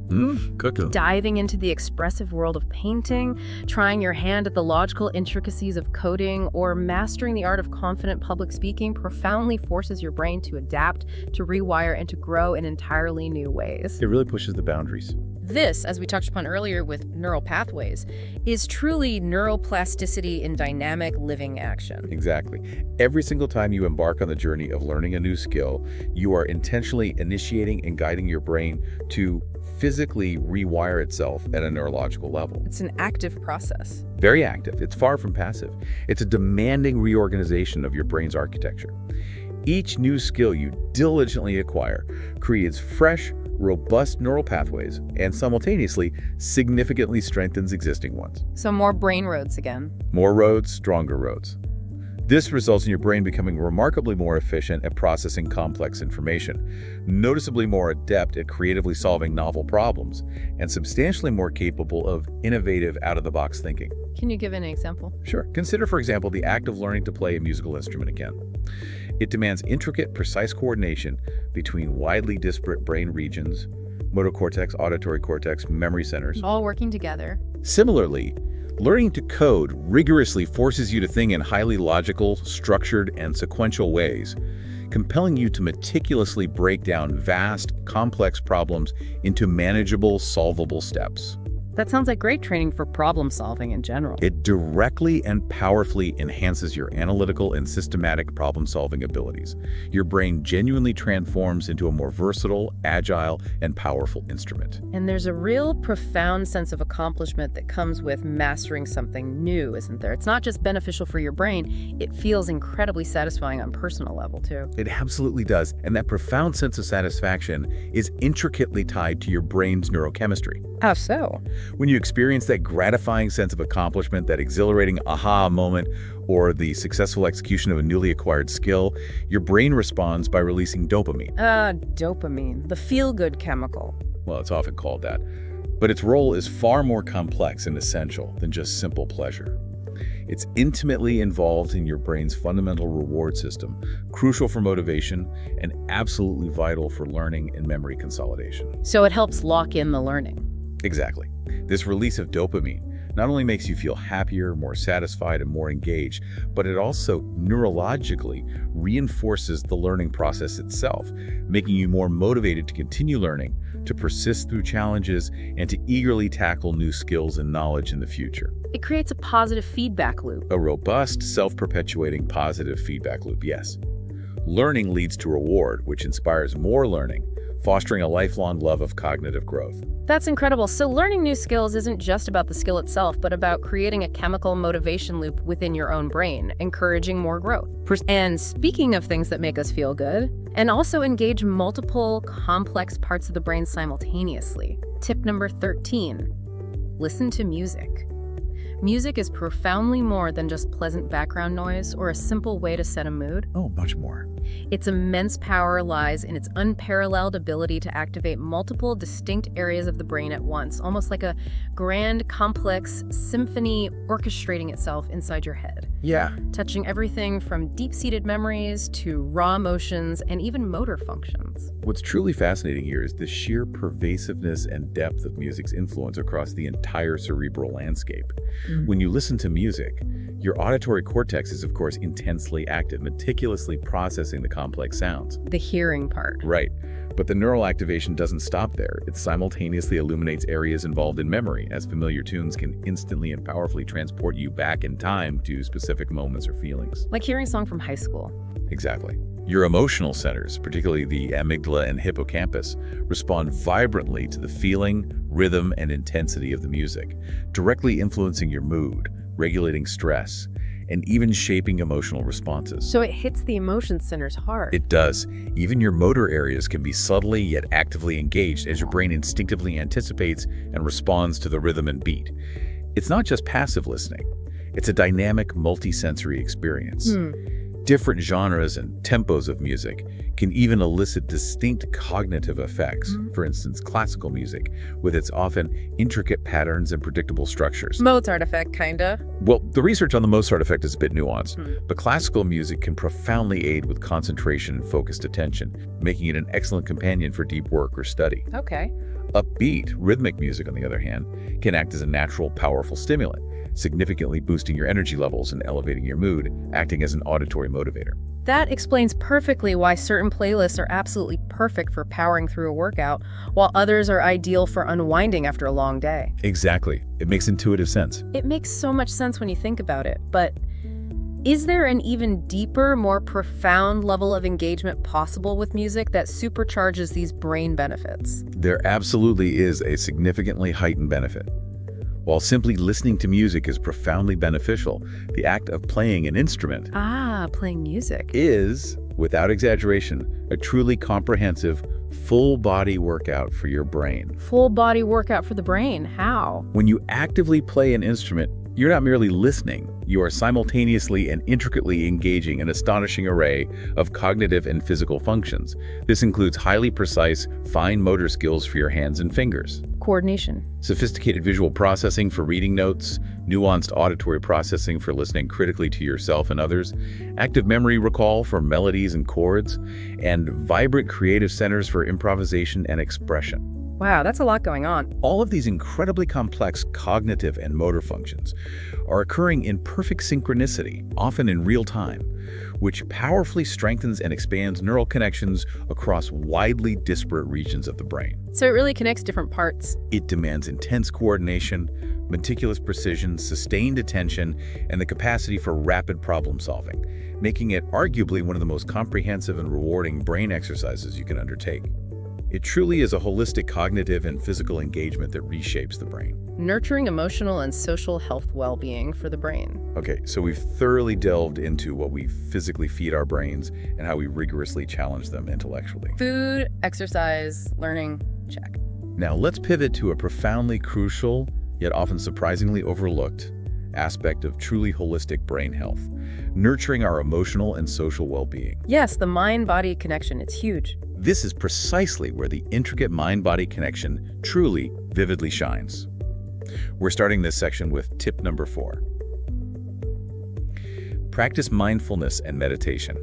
Cooking. diving into the expressive world of painting, trying your hand at the logical intricacies of coding, or mastering the art of confident public speaking, profoundly forces your brain to adapt, to rewire, and to grow in entirely new ways. It really pushes the boundaries. This, as we touched upon earlier with neural pathways, is truly neuroplasticity in dynamic living action. Exactly. Every single time you embark on the journey of learning a new skill, you are intentionally initiating and guiding your brain to physically rewire itself at a neurological level. It's an active process. Very active. It's far from passive. It's a demanding reorganization of your brain's architecture. Each new skill you diligently acquire creates fresh, robust neural pathways and simultaneously significantly strengthens existing ones. So more brain roads again. More roads, stronger roads. This results in your brain becoming remarkably more efficient at processing complex information, noticeably more adept at creatively solving novel problems, and substantially more capable of innovative, out-of-the-box thinking. Can you give an example? Sure. Consider, for example, the act of learning to play a musical instrument again. It demands intricate, precise coordination between widely disparate brain regions, motor cortex, auditory cortex, memory centers. All working together. Similarly, learning to code rigorously forces you to think in highly logical, structured, and sequential ways, compelling you to meticulously break down vast, complex problems into manageable, solvable steps. That sounds like great training for problem solving in general. It directly and powerfully enhances your analytical and systematic problem-solving abilities. Your brain genuinely transforms into a more versatile, agile, and powerful instrument. And there's a real profound sense of accomplishment that comes with mastering something new, isn't there? It's not just beneficial for your brain, it feels incredibly satisfying on a personal level, too. It absolutely does, and that profound sense of satisfaction is intricately tied to your brain's neurochemistry. How so? When you experience that gratifying sense of accomplishment, that exhilarating aha moment, or the successful execution of a newly acquired skill, your brain responds by releasing dopamine. Dopamine, the feel-good chemical. Well, it's often called that. But its role is far more complex and essential than just simple pleasure. It's intimately involved in your brain's fundamental reward system, crucial for motivation, and absolutely vital for learning and memory consolidation. So it helps lock in the learning. Exactly. This release of dopamine not only makes you feel happier, more satisfied, and more engaged, but it also neurologically reinforces the learning process itself, making you more motivated to continue learning, to persist through challenges, and to eagerly tackle new skills and knowledge in the future. It creates a positive feedback loop. A robust, self-perpetuating positive feedback loop, yes. Learning leads to reward, which inspires more learning, fostering a lifelong love of cognitive growth. That's incredible. So learning new skills isn't just about the skill itself, but about creating a chemical motivation loop within your own brain, encouraging more growth. And speaking of things that make us feel good, and also engage multiple complex parts of the brain simultaneously. Tip number 13, listen to music. Music is profoundly more than just pleasant background noise or a simple way to set a mood. Oh, much more. Its immense power lies in its unparalleled ability to activate multiple distinct areas of the brain at once, almost like a grand, complex symphony orchestrating itself inside your head. Yeah. Touching everything from deep-seated memories to raw emotions and even motor functions. What's truly fascinating here is the sheer pervasiveness and depth of music's influence across the entire cerebral landscape. When you listen to music, your auditory cortex is, of course, intensely active, meticulously processing the complex sounds. The hearing part. Right. But the neural activation doesn't stop there. It simultaneously illuminates areas involved in memory, as familiar tunes can instantly and powerfully transport you back in time to specific moments or feelings. Like hearing a song from high school. Exactly. Your emotional centers, particularly the amygdala and hippocampus, respond vibrantly to the feeling, rhythm, and intensity of the music, directly influencing your mood, regulating stress, and even shaping emotional responses. So it hits the emotion centers hard. It does. Even your motor areas can be subtly yet actively engaged as your brain instinctively anticipates and responds to the rhythm and beat. It's not just passive listening. It's a dynamic, multi-sensory experience. Different genres and tempos of music can even elicit distinct cognitive effects. For instance, classical music, with its often intricate patterns and predictable structures. Mozart effect, kinda. Well, the research on the Mozart effect is a bit nuanced, but classical music can profoundly aid with concentration and focused attention, making it an excellent companion for deep work or study. Okay. Upbeat, rhythmic music, on the other hand, can act as a natural, powerful stimulant, significantly boosting your energy levels and elevating your mood, acting as an auditory motivator. That explains perfectly why certain playlists are absolutely perfect for powering through a workout, while others are ideal for unwinding after a long day. Exactly. It makes intuitive sense. It makes so much sense when you think about it, but is there an even deeper, more profound level of engagement possible with music that supercharges these brain benefits? There absolutely is a significantly heightened benefit. While simply listening to music is profoundly beneficial, the act of playing an instrument Playing music is, without exaggeration, a truly comprehensive, full-body workout for your brain. Full body workout for the brain. How? When you actively play an instrument, you're not merely listening, you are simultaneously and intricately engaging an astonishing array of cognitive and physical functions. This includes highly precise, fine motor skills for your hands and fingers, Coordination. sophisticated visual processing for reading notes, nuanced auditory processing for listening critically to yourself and others, active memory recall for melodies and chords, and vibrant creative centers for improvisation and expression. Wow, that's a lot going on. All of these incredibly complex cognitive and motor functions are occurring in perfect synchronicity, often in real time, which powerfully strengthens and expands neural connections across widely disparate regions of the brain. So it really connects different parts. It demands intense coordination, meticulous precision, sustained attention, and the capacity for rapid problem solving, making it arguably one of the most comprehensive and rewarding brain exercises you can undertake. It truly is a holistic cognitive and physical engagement that reshapes the brain. Nurturing emotional and social health well-being for the brain. Okay, so we've thoroughly delved into what we physically feed our brains and how we rigorously challenge them intellectually. Food, exercise, learning, check. Now let's pivot to a profoundly crucial, yet often surprisingly overlooked, aspect of truly holistic brain health: nurturing our emotional and social well-being. Yes, the mind-body connection, it's huge. This is precisely where the intricate mind-body connection truly, vividly shines. We're starting this section with tip number 4. Practice mindfulness and meditation.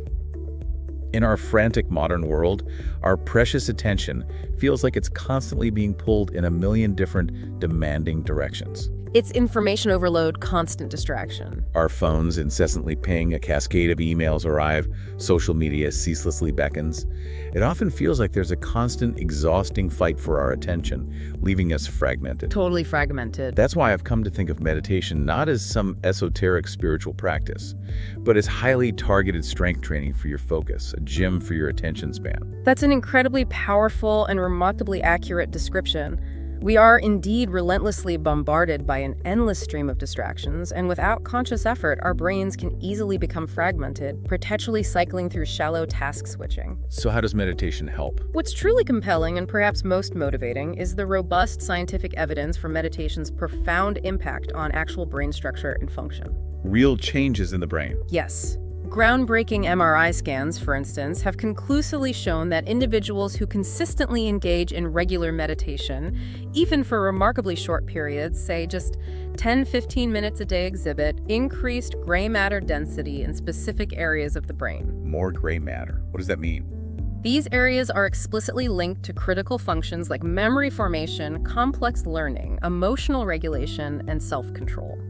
In our frantic modern world, our precious attention feels like it's constantly being pulled in a million different, demanding directions. It's information overload, constant distraction. Our phones incessantly ping, a cascade of emails arrive, social media ceaselessly beckons. It often feels like there's a constant, exhausting fight for our attention, leaving us fragmented. Totally fragmented. That's why I've come to think of meditation not as some esoteric spiritual practice, but as highly targeted strength training for your focus, a gym for your attention span. That's an incredibly powerful and remarkably accurate description. We are indeed relentlessly bombarded by an endless stream of distractions, and without conscious effort, our brains can easily become fragmented, perpetually cycling through shallow task switching. So how does meditation help? What's truly compelling and perhaps most motivating is the robust scientific evidence for meditation's profound impact on actual brain structure and function. Real changes in the brain. Yes. Groundbreaking MRI scans, for instance, have conclusively shown that individuals who consistently engage in regular meditation, even for remarkably short periods, say just 10-15 minutes a day, exhibit increased gray matter density in specific areas of the brain. More gray matter. What does that mean? These areas are explicitly linked to critical functions like memory formation, complex learning, emotional regulation, and self-control.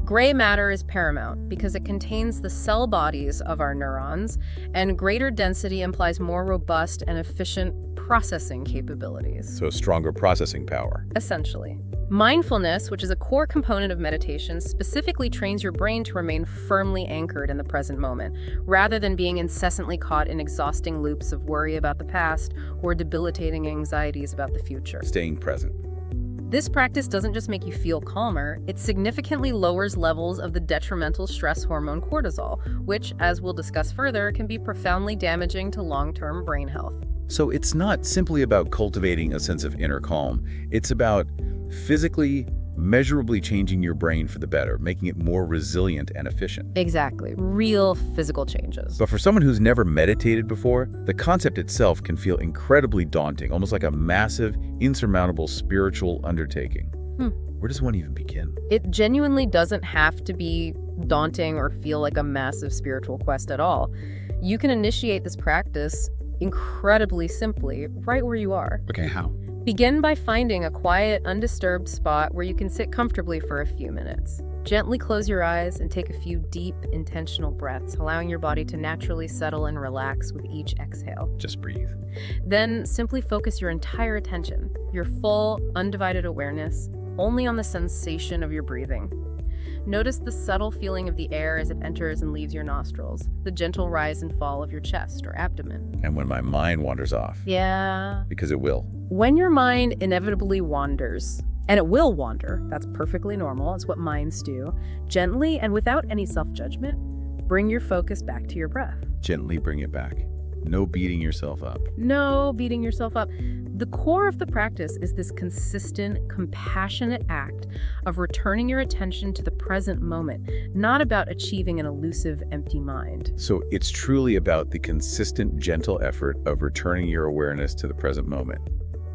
Gray matter is paramount because it contains the cell bodies of our neurons, and greater density implies more robust and efficient processing capabilities. So stronger processing power. Essentially. Mindfulness, which is a core component of meditation, specifically trains your brain to remain firmly anchored in the present moment, rather than being incessantly caught in exhausting loops of worry about the past or debilitating anxieties about the future. Staying present. This practice doesn't just make you feel calmer, it significantly lowers levels of the detrimental stress hormone cortisol, which, as we'll discuss further, can be profoundly damaging to long-term brain health. So it's not simply about cultivating a sense of inner calm. It's about physically, measurably changing your brain for the better, making it more resilient and efficient. Exactly. Real physical changes. But for someone who's never meditated before, the concept itself can feel incredibly daunting, almost like a massive, insurmountable spiritual undertaking. Where does one even begin? It genuinely doesn't have to be daunting or feel like a massive spiritual quest at all. You can initiate this practice incredibly simply, right where you are. Okay, how? Begin by finding a quiet, undisturbed spot where you can sit comfortably for a few minutes. Gently close your eyes and take a few deep, intentional breaths, allowing your body to naturally settle and relax with each exhale. Just breathe. Then simply focus your entire attention, your full, undivided awareness, only on the sensation of your breathing. Notice the subtle feeling of the air as it enters and leaves your nostrils, the gentle rise and fall of your chest or abdomen. And when my mind wanders off. Yeah. Because it will. When your mind inevitably wanders, and it will wander, that's perfectly normal, it's what minds do, gently and without any self-judgment, bring your focus back to your breath. Gently bring it back. No beating yourself up. No beating yourself up. The core of the practice is this consistent, compassionate act of returning your attention to the present moment, not about achieving an elusive, empty mind. So it's truly about the consistent, gentle effort of returning your awareness to the present moment,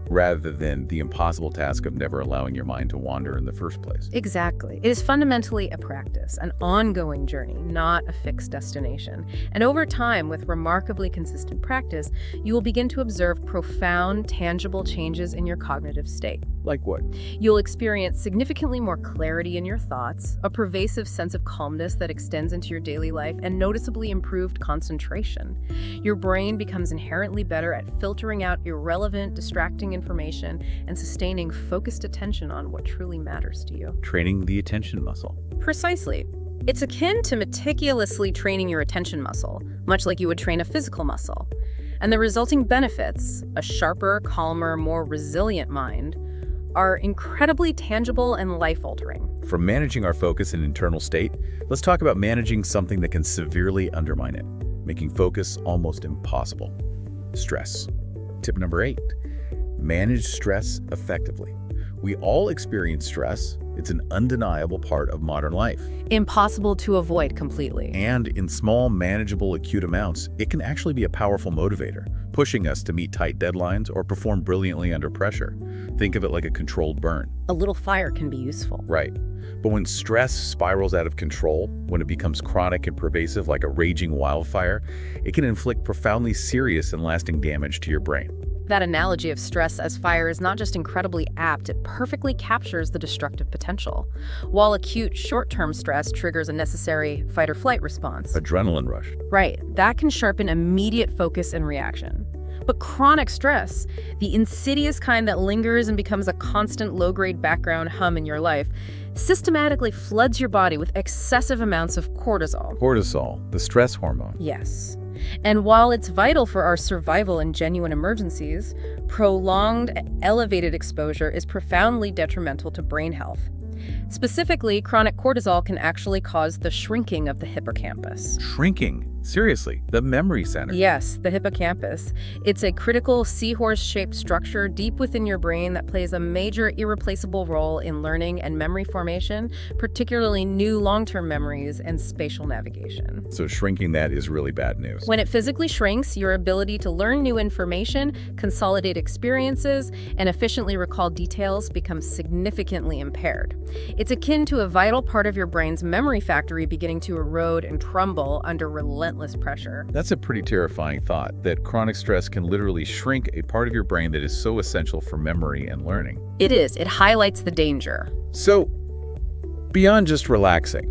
rather than the impossible task of never allowing your mind to wander in the first place. Exactly. It is fundamentally a practice, an ongoing journey, not a fixed destination. And over time, with remarkably consistent practice, you will begin to observe profound, tangible changes in your cognitive state. Like what? You'll experience significantly more clarity in your thoughts, a pervasive sense of calmness that extends into your daily life, and noticeably improved concentration. Your brain becomes inherently better at filtering out irrelevant, distracting information and sustaining focused attention on what truly matters to you. Training the attention muscle. Precisely. It's akin to meticulously training your attention muscle, much like you would train a physical muscle. And the resulting benefits, a sharper, calmer, more resilient mind, are incredibly tangible and life-altering. From managing our focus and internal state, let's talk about managing something that can severely undermine it, making focus almost impossible. Stress. Tip number 8. Manage stress effectively. We all experience stress. It's an undeniable part of modern life. Impossible to avoid completely. And in small, manageable, acute amounts, it can actually be a powerful motivator, pushing us to meet tight deadlines or perform brilliantly under pressure. Think of it like a controlled burn. A little fire can be useful. Right. But when stress spirals out of control, when it becomes chronic and pervasive like a raging wildfire, it can inflict profoundly serious and lasting damage to your brain. That analogy of stress as fire is not just incredibly apt, it perfectly captures the destructive potential. While acute short-term stress triggers a necessary fight-or-flight response. Adrenaline rush. Right, that can sharpen immediate focus and reaction. But chronic stress, the insidious kind that lingers and becomes a constant low-grade background hum in your life, systematically floods your body with excessive amounts of cortisol. Cortisol, the stress hormone. Yes. And while it's vital for our survival in genuine emergencies, prolonged elevated exposure is profoundly detrimental to brain health. Specifically, chronic cortisol can actually cause the shrinking of the hippocampus. Shrinking? Seriously, the memory center? Yes, the hippocampus. It's a critical seahorse-shaped structure deep within your brain that plays a major irreplaceable role in learning and memory formation, particularly new long-term memories and spatial navigation. So shrinking that is really bad news. When it physically shrinks, your ability to learn new information, consolidate experiences, and efficiently recall details becomes significantly impaired. It's akin to a vital part of your brain's memory factory beginning to erode and crumble under relentless pressure. That's a pretty terrifying thought, that chronic stress can literally shrink a part of your brain that is so essential for memory and learning. It is. It highlights the danger. So, beyond just relaxing,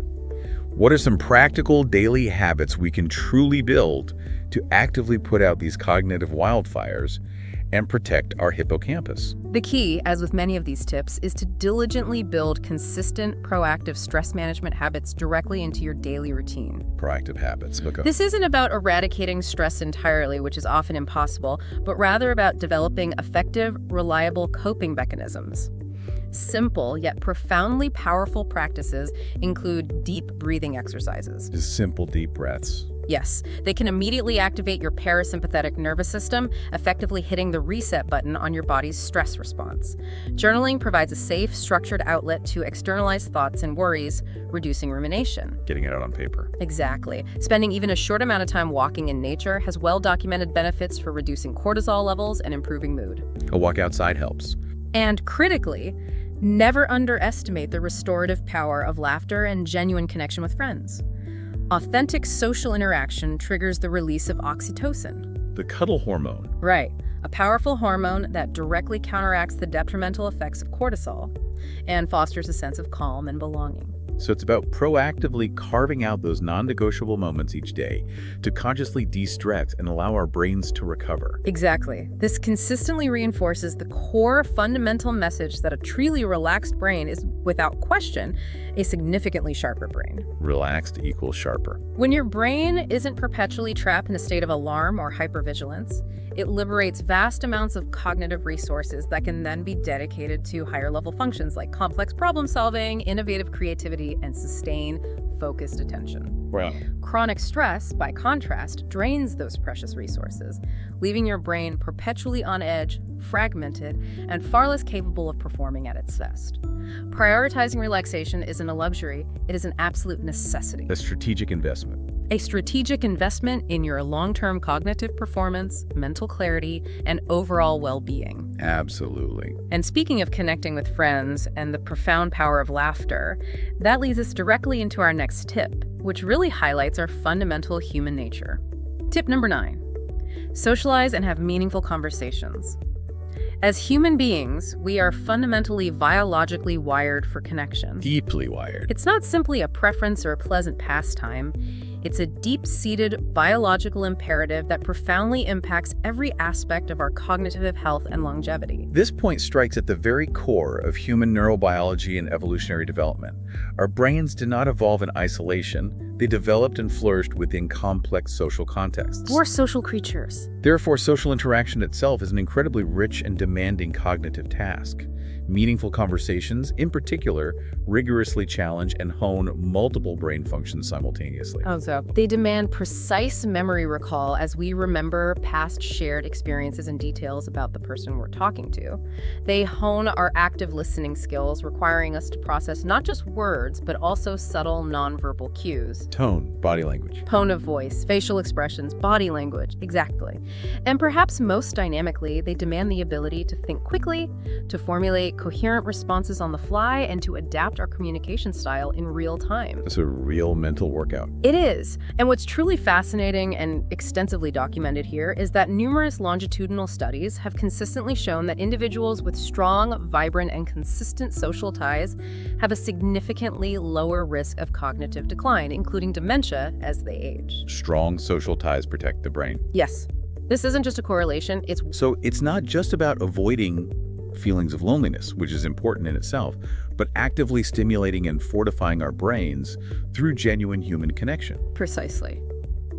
what are some practical daily habits we can truly build to actively put out these cognitive wildfires and protect our hippocampus? The key, as with many of these tips, is to diligently build consistent, proactive stress management habits directly into your daily routine. Proactive habits. Because this isn't about eradicating stress entirely, which is often impossible, but rather about developing effective, reliable coping mechanisms. Simple yet profoundly powerful practices include deep breathing exercises. Just simple, deep breaths. Yes, they can immediately activate your parasympathetic nervous system, effectively hitting the reset button on your body's stress response. Journaling provides a safe, structured outlet to externalize thoughts and worries, reducing rumination. Getting it out on paper. Exactly. Spending even a short amount of time walking in nature has well-documented benefits for reducing cortisol levels and improving mood. A walk outside helps. And critically, never underestimate the restorative power of laughter and genuine connection with friends. Authentic social interaction triggers the release of oxytocin. The cuddle hormone. Right, a powerful hormone that directly counteracts the detrimental effects of cortisol and fosters a sense of calm and belonging. So it's about proactively carving out those non-negotiable moments each day to consciously de-stress and allow our brains to recover. Exactly. This consistently reinforces the core fundamental message that a truly relaxed brain is, without question, a significantly sharper brain. Relaxed equals sharper. When your brain isn't perpetually trapped in a state of alarm or hypervigilance, it liberates vast amounts of cognitive resources that can then be dedicated to higher-level functions like complex problem-solving, innovative creativity, and sustained, focused attention. Wow. Chronic stress, by contrast, drains those precious resources, leaving your brain perpetually on edge, fragmented, and far less capable of performing at its best. Prioritizing relaxation isn't a luxury, it is an absolute necessity. A strategic investment. A strategic investment in your long-term cognitive performance, mental clarity, and overall well-being. Absolutely. And speaking of connecting with friends and the profound power of laughter, that leads us directly into our next tip, which really highlights our fundamental human nature. Tip number 9. Socialize and have meaningful conversations. As human beings, we are fundamentally biologically wired for connection. Deeply wired. It's not simply a preference or a pleasant pastime. It's a deep-seated biological imperative that profoundly impacts every aspect of our cognitive health and longevity. This point strikes at the very core of human neurobiology and evolutionary development. Our brains did not evolve in isolation. They developed and flourished within complex social contexts. We're social creatures. Therefore, social interaction itself is an incredibly rich and demanding cognitive task. Meaningful conversations, in particular, rigorously challenge and hone multiple brain functions simultaneously. So they demand precise memory recall as we remember past shared experiences and details about the person we're talking to. They hone our active listening skills, requiring us to process not just words, but also subtle nonverbal cues. Tone, body language. Tone of voice, facial expressions, body language, exactly. And perhaps most dynamically, they demand the ability to think quickly, to formulate formulate coherent responses on the fly and to adapt our communication style in real time. It's a real mental workout. It is. And what's truly fascinating and extensively documented here is that numerous longitudinal studies have consistently shown that individuals with strong, vibrant, and consistent social ties have a significantly lower risk of cognitive decline, including dementia as they age. Strong social ties protect the brain. Yes. This isn't just a correlation, So it's not just about avoiding feelings of loneliness, which is important in itself, but actively stimulating and fortifying our brains through genuine human connection. Precisely.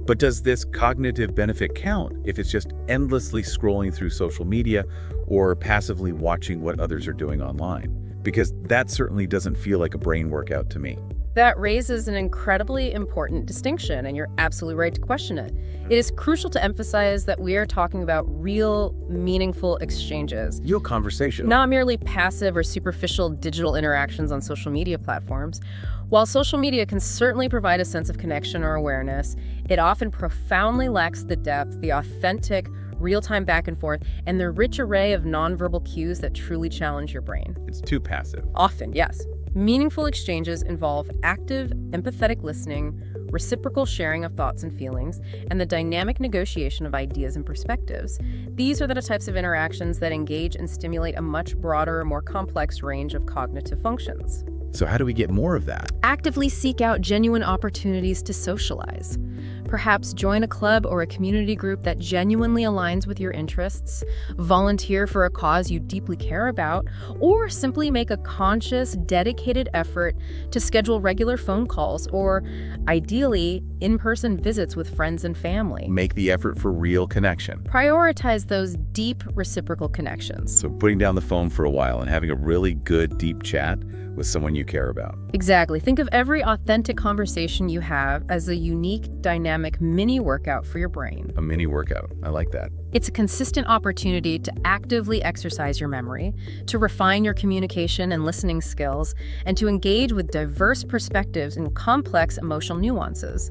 But does this cognitive benefit count if it's just endlessly scrolling through social media or passively watching what others are doing online? Because that certainly doesn't feel like a brain workout to me. That raises an incredibly important distinction, and you're absolutely right to question it. It is crucial to emphasize that we are talking about real, meaningful exchanges. Real conversation. Not merely passive or superficial digital interactions on social media platforms. While social media can certainly provide a sense of connection or awareness, it often profoundly lacks the depth, the authentic, real-time back and forth, and the rich array of nonverbal cues that truly challenge your brain. It's too passive. Often, yes. Meaningful exchanges involve active, empathetic listening, reciprocal sharing of thoughts and feelings, and the dynamic negotiation of ideas and perspectives. These are the types of interactions that engage and stimulate a much broader, more complex range of cognitive functions. So how do we get more of that? Actively seek out genuine opportunities to socialize. Perhaps join a club or a community group that genuinely aligns with your interests, volunteer for a cause you deeply care about, or simply make a conscious, dedicated effort to schedule regular phone calls or, ideally, in-person visits with friends and family. Make the effort for real connection. Prioritize those deep reciprocal connections. So putting down the phone for a while and having a really good, deep chat with someone you care about. Exactly. Think of every authentic conversation you have as a unique, dynamic mini workout for your brain. A mini workout. I like that. It's a consistent opportunity to actively exercise your memory, to refine your communication and listening skills, and to engage with diverse perspectives and complex emotional nuances.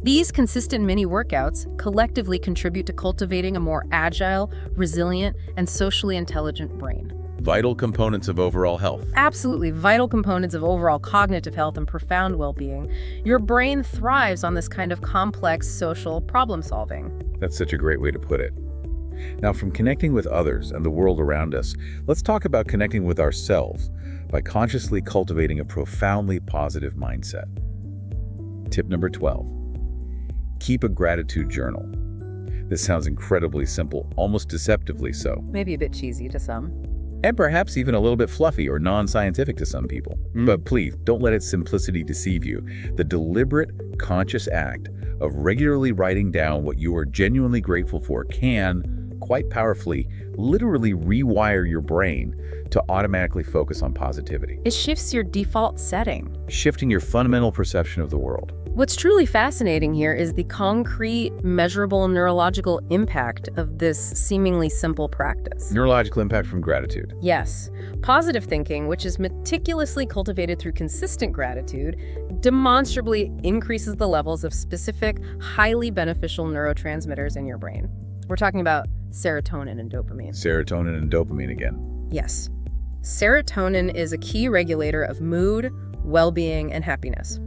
These consistent mini workouts collectively contribute to cultivating a more agile, resilient, and socially intelligent brain. Vital components of overall health. Absolutely vital components of overall cognitive health and profound well-being. Your brain thrives on this kind of complex social problem solving. That's such a great way to put it. Now, from connecting with others and the world around us, let's talk about connecting with ourselves by consciously cultivating a profoundly positive mindset. Tip number 12. Keep a gratitude journal. This sounds incredibly simple, almost deceptively so. Maybe a bit cheesy to some. And perhaps even a little bit fluffy or non-scientific to some people. But please, don't let its simplicity deceive you. The deliberate, conscious act of regularly writing down what you are genuinely grateful for can, quite powerfully, literally rewire your brain to automatically focus on positivity. It shifts your default setting, shifting your fundamental perception of the world. What's truly fascinating here is the concrete, measurable neurological impact of this seemingly simple practice. Neurological impact from gratitude. Yes. Positive thinking, which is meticulously cultivated through consistent gratitude, demonstrably increases the levels of specific, highly beneficial neurotransmitters in your brain. We're talking about serotonin and dopamine. Serotonin and dopamine again. Yes. Serotonin is a key regulator of mood, well-being, and happiness.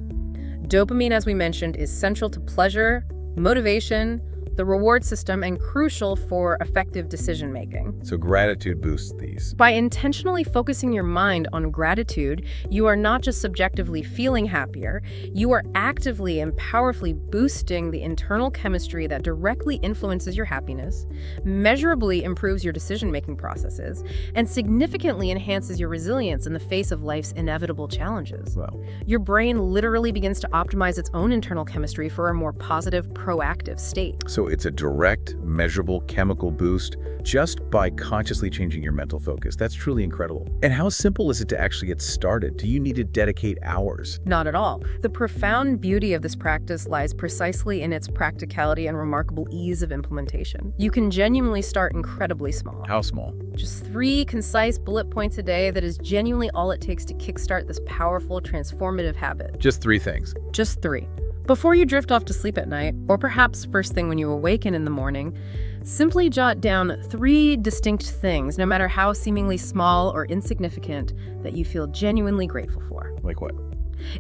Dopamine, as we mentioned, is central to pleasure, motivation, the reward system, and crucial for effective decision-making. So gratitude boosts these. By intentionally focusing your mind on gratitude, you are not just subjectively feeling happier, you are actively and powerfully boosting the internal chemistry that directly influences your happiness, measurably improves your decision-making processes, and significantly enhances your resilience in the face of life's inevitable challenges. Wow. Your brain literally begins to optimize its own internal chemistry for a more positive, proactive state. So it's a direct, measurable chemical boost just by consciously changing your mental focus. That's truly incredible. And how simple is it to actually get started? Do you need to dedicate hours? Not at all. The profound beauty of this practice lies precisely in its practicality and remarkable ease of implementation. You can genuinely start incredibly small. How small? Just 3 concise bullet points a day. That is genuinely all it takes to kickstart this powerful, transformative habit. Just 3 things. Just 3. Before you drift off to sleep at night, or perhaps first thing when you awaken in the morning, Simply jot down 3 distinct things, no matter how seemingly small or insignificant, that you feel genuinely grateful for. Like what?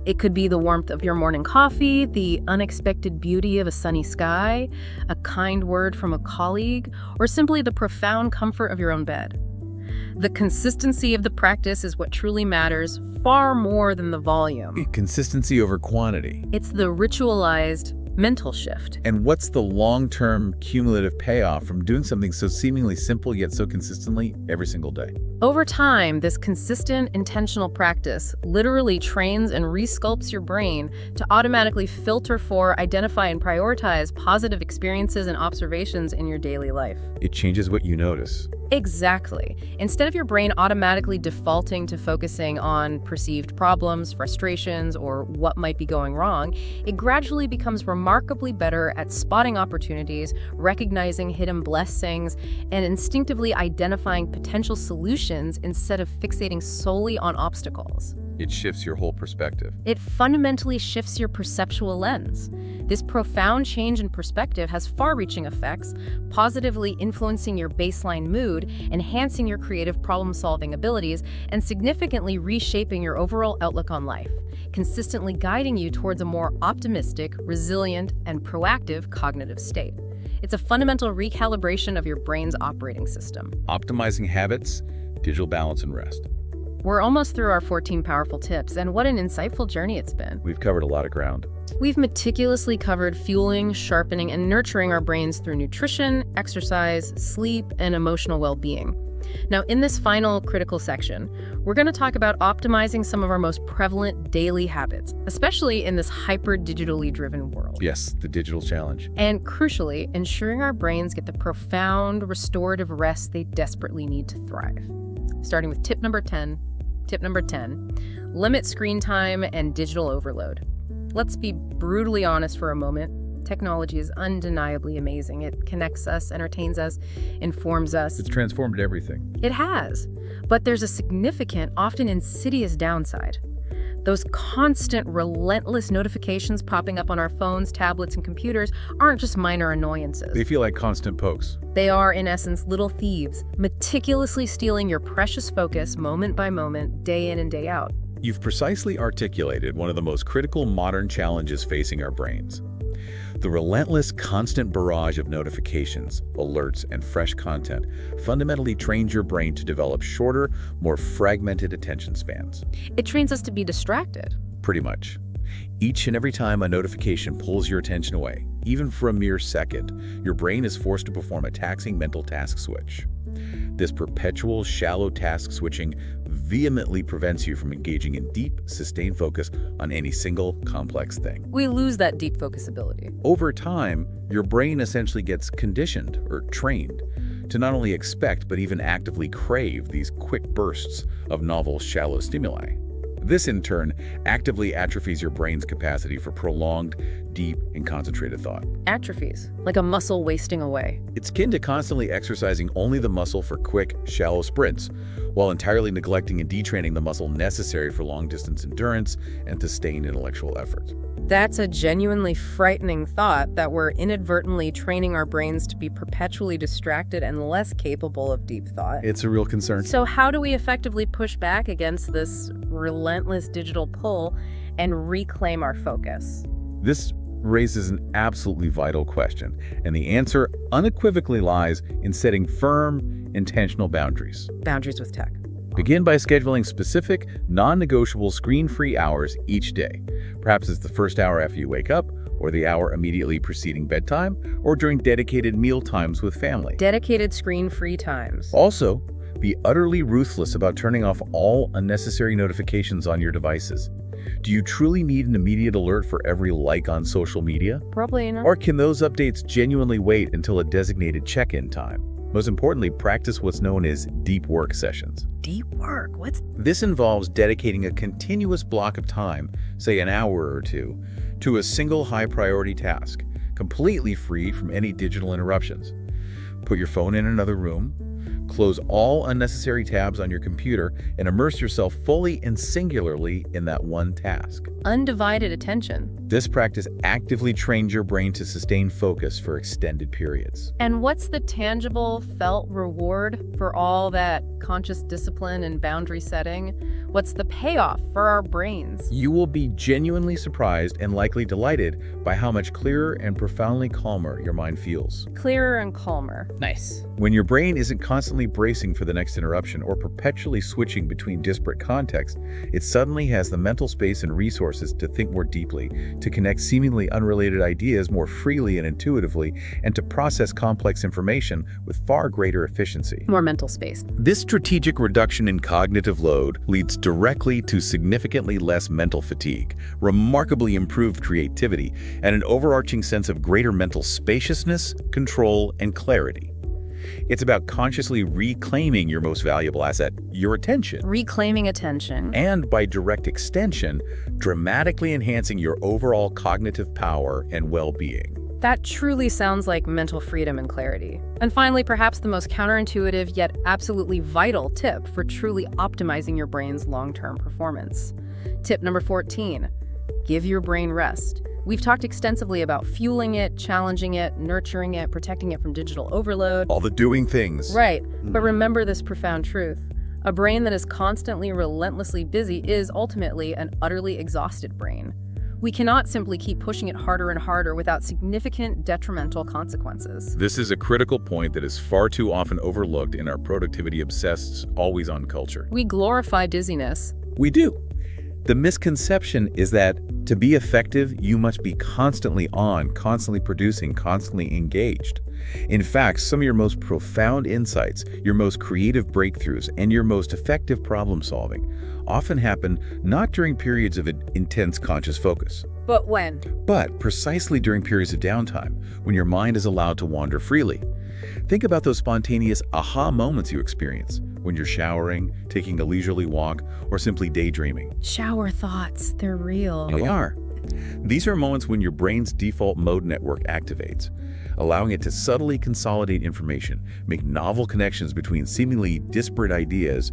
It could be the warmth of your morning coffee, the unexpected beauty of a sunny sky, a kind word from a colleague, or simply the profound comfort of your own bed. The consistency of the practice is what truly matters, far more than the volume. Consistency over quantity. It's the ritualized mental shift. And what's the long-term cumulative payoff from doing something so seemingly simple yet so consistently every single day? Over time, this consistent, intentional practice literally trains and resculpts your brain to automatically filter for, identify, and prioritize positive experiences and observations in your daily life. It changes what you notice. Exactly. Instead of your brain automatically defaulting to focusing on perceived problems, frustrations, or what might be going wrong, it gradually becomes remarkably better at spotting opportunities, recognizing hidden blessings, and instinctively identifying potential solutions instead of fixating solely on obstacles. It shifts your whole perspective. It fundamentally shifts your perceptual lens. This profound change in perspective has far-reaching effects, positively influencing your baseline mood, enhancing your creative problem-solving abilities, and significantly reshaping your overall outlook on life, consistently guiding you towards a more optimistic, resilient, and proactive cognitive state. It's a fundamental recalibration of your brain's operating system. Optimizing habits, digital balance, and rest. We're almost through our 14 powerful tips, and what an insightful journey it's been. We've covered a lot of ground. We've meticulously covered fueling, sharpening, and nurturing our brains through nutrition, exercise, sleep, and emotional well-being. Now, in this final critical section, we're going to talk about optimizing some of our most prevalent daily habits, especially in this hyper-digitally driven world. Yes, the digital challenge. And crucially, ensuring our brains get the profound restorative rest they desperately need to thrive. Starting with tip number 10. Tip number 10, limit screen time and digital overload. Let's be brutally honest for a moment. Technology is undeniably amazing. It connects us, entertains us, informs us. It's transformed everything. It has. But there's a significant, often insidious downside. Those constant, relentless notifications popping up on our phones, tablets, and computers aren't just minor annoyances. They feel like constant pokes. They are, in essence, little thieves, meticulously stealing your precious focus moment by moment, day in and day out. You've precisely articulated one of the most critical modern challenges facing our brains. The relentless, constant barrage of notifications, alerts, and fresh content fundamentally trains your brain to develop shorter, more fragmented attention spans. It trains us to be distracted. Pretty much. Each and every time a notification pulls your attention away, even for a mere second, your brain is forced to perform a taxing mental task switch. This perpetual, shallow task switching vehemently prevents you from engaging in deep, sustained focus on any single complex thing. We lose that deep focus ability. Over time, your brain essentially gets conditioned or trained to not only expect but even actively crave these quick bursts of novel, shallow stimuli. This, in turn, actively atrophies your brain's capacity for prolonged, deep, and concentrated thought. Atrophies, like a muscle wasting away. It's akin to constantly exercising only the muscle for quick, shallow sprints, while entirely neglecting and detraining the muscle necessary for long-distance endurance and sustained intellectual effort. That's a genuinely frightening thought, that we're inadvertently training our brains to be perpetually distracted and less capable of deep thought. It's a real concern. So how do we effectively push back against this relentless digital pull and reclaim our focus? This raises an absolutely vital question, and the answer unequivocally lies in setting firm, intentional boundaries. Boundaries with tech. Begin by scheduling specific, non-negotiable screen-free hours each day. Perhaps it's the first hour after you wake up, or the hour immediately preceding bedtime, or during dedicated meal times with family. Dedicated screen-free times. Also, be utterly ruthless about turning off all unnecessary notifications on your devices. Do you truly need an immediate alert for every like on social media? Probably not. Or can those updates genuinely wait until a designated check-in time? Most importantly, practice what's known as deep work sessions. Deep work? This involves dedicating a continuous block of time, say an hour or two, to a single high-priority task, completely free from any digital interruptions. Put your phone in another room, Close all unnecessary tabs on your computer and immerse yourself fully and singularly in that one task. Undivided attention. This practice actively trains your brain to sustain focus for extended periods. And what's the tangible, felt reward for all that conscious discipline and boundary setting? What's the payoff for our brains? You will be genuinely surprised and likely delighted by how much clearer and profoundly calmer your mind feels. Clearer and calmer. Nice. When your brain isn't constantly bracing for the next interruption or perpetually switching between disparate contexts, it suddenly has the mental space and resources to think more deeply, to connect seemingly unrelated ideas more freely and intuitively, and to process complex information with far greater efficiency. More mental space. This strategic reduction in cognitive load leads directly to significantly less mental fatigue, remarkably improved creativity, and an overarching sense of greater mental spaciousness, control, and clarity. It's about consciously reclaiming your most valuable asset, your attention. Reclaiming attention. And by direct extension, dramatically enhancing your overall cognitive power and well-being. That truly sounds like mental freedom and clarity. And finally, perhaps the most counterintuitive yet absolutely vital tip for truly optimizing your brain's long-term performance. Tip number 14, give your brain rest. We've talked extensively about fueling it, challenging it, nurturing it, protecting it from digital overload. All the doing things. Right, but remember this profound truth. A brain that is constantly, relentlessly busy is ultimately an utterly exhausted brain. We cannot simply keep pushing it harder and harder without significant detrimental consequences. This is a critical point that is far too often overlooked in our productivity-obsessed, always-on culture. We glorify dizziness. We do. The misconception is that to be effective, you must be constantly on, constantly producing, constantly engaged. In fact, some of your most profound insights, your most creative breakthroughs, and your most effective problem-solving often happen not during periods of intense conscious focus. But when? But precisely during periods of downtime, when your mind is allowed to wander freely. Think about those spontaneous aha moments you experience when you're showering, taking a leisurely walk, or simply daydreaming. Shower thoughts, they're real. They are. These are moments when your brain's default mode network activates, allowing it to subtly consolidate information, make novel connections between seemingly disparate ideas,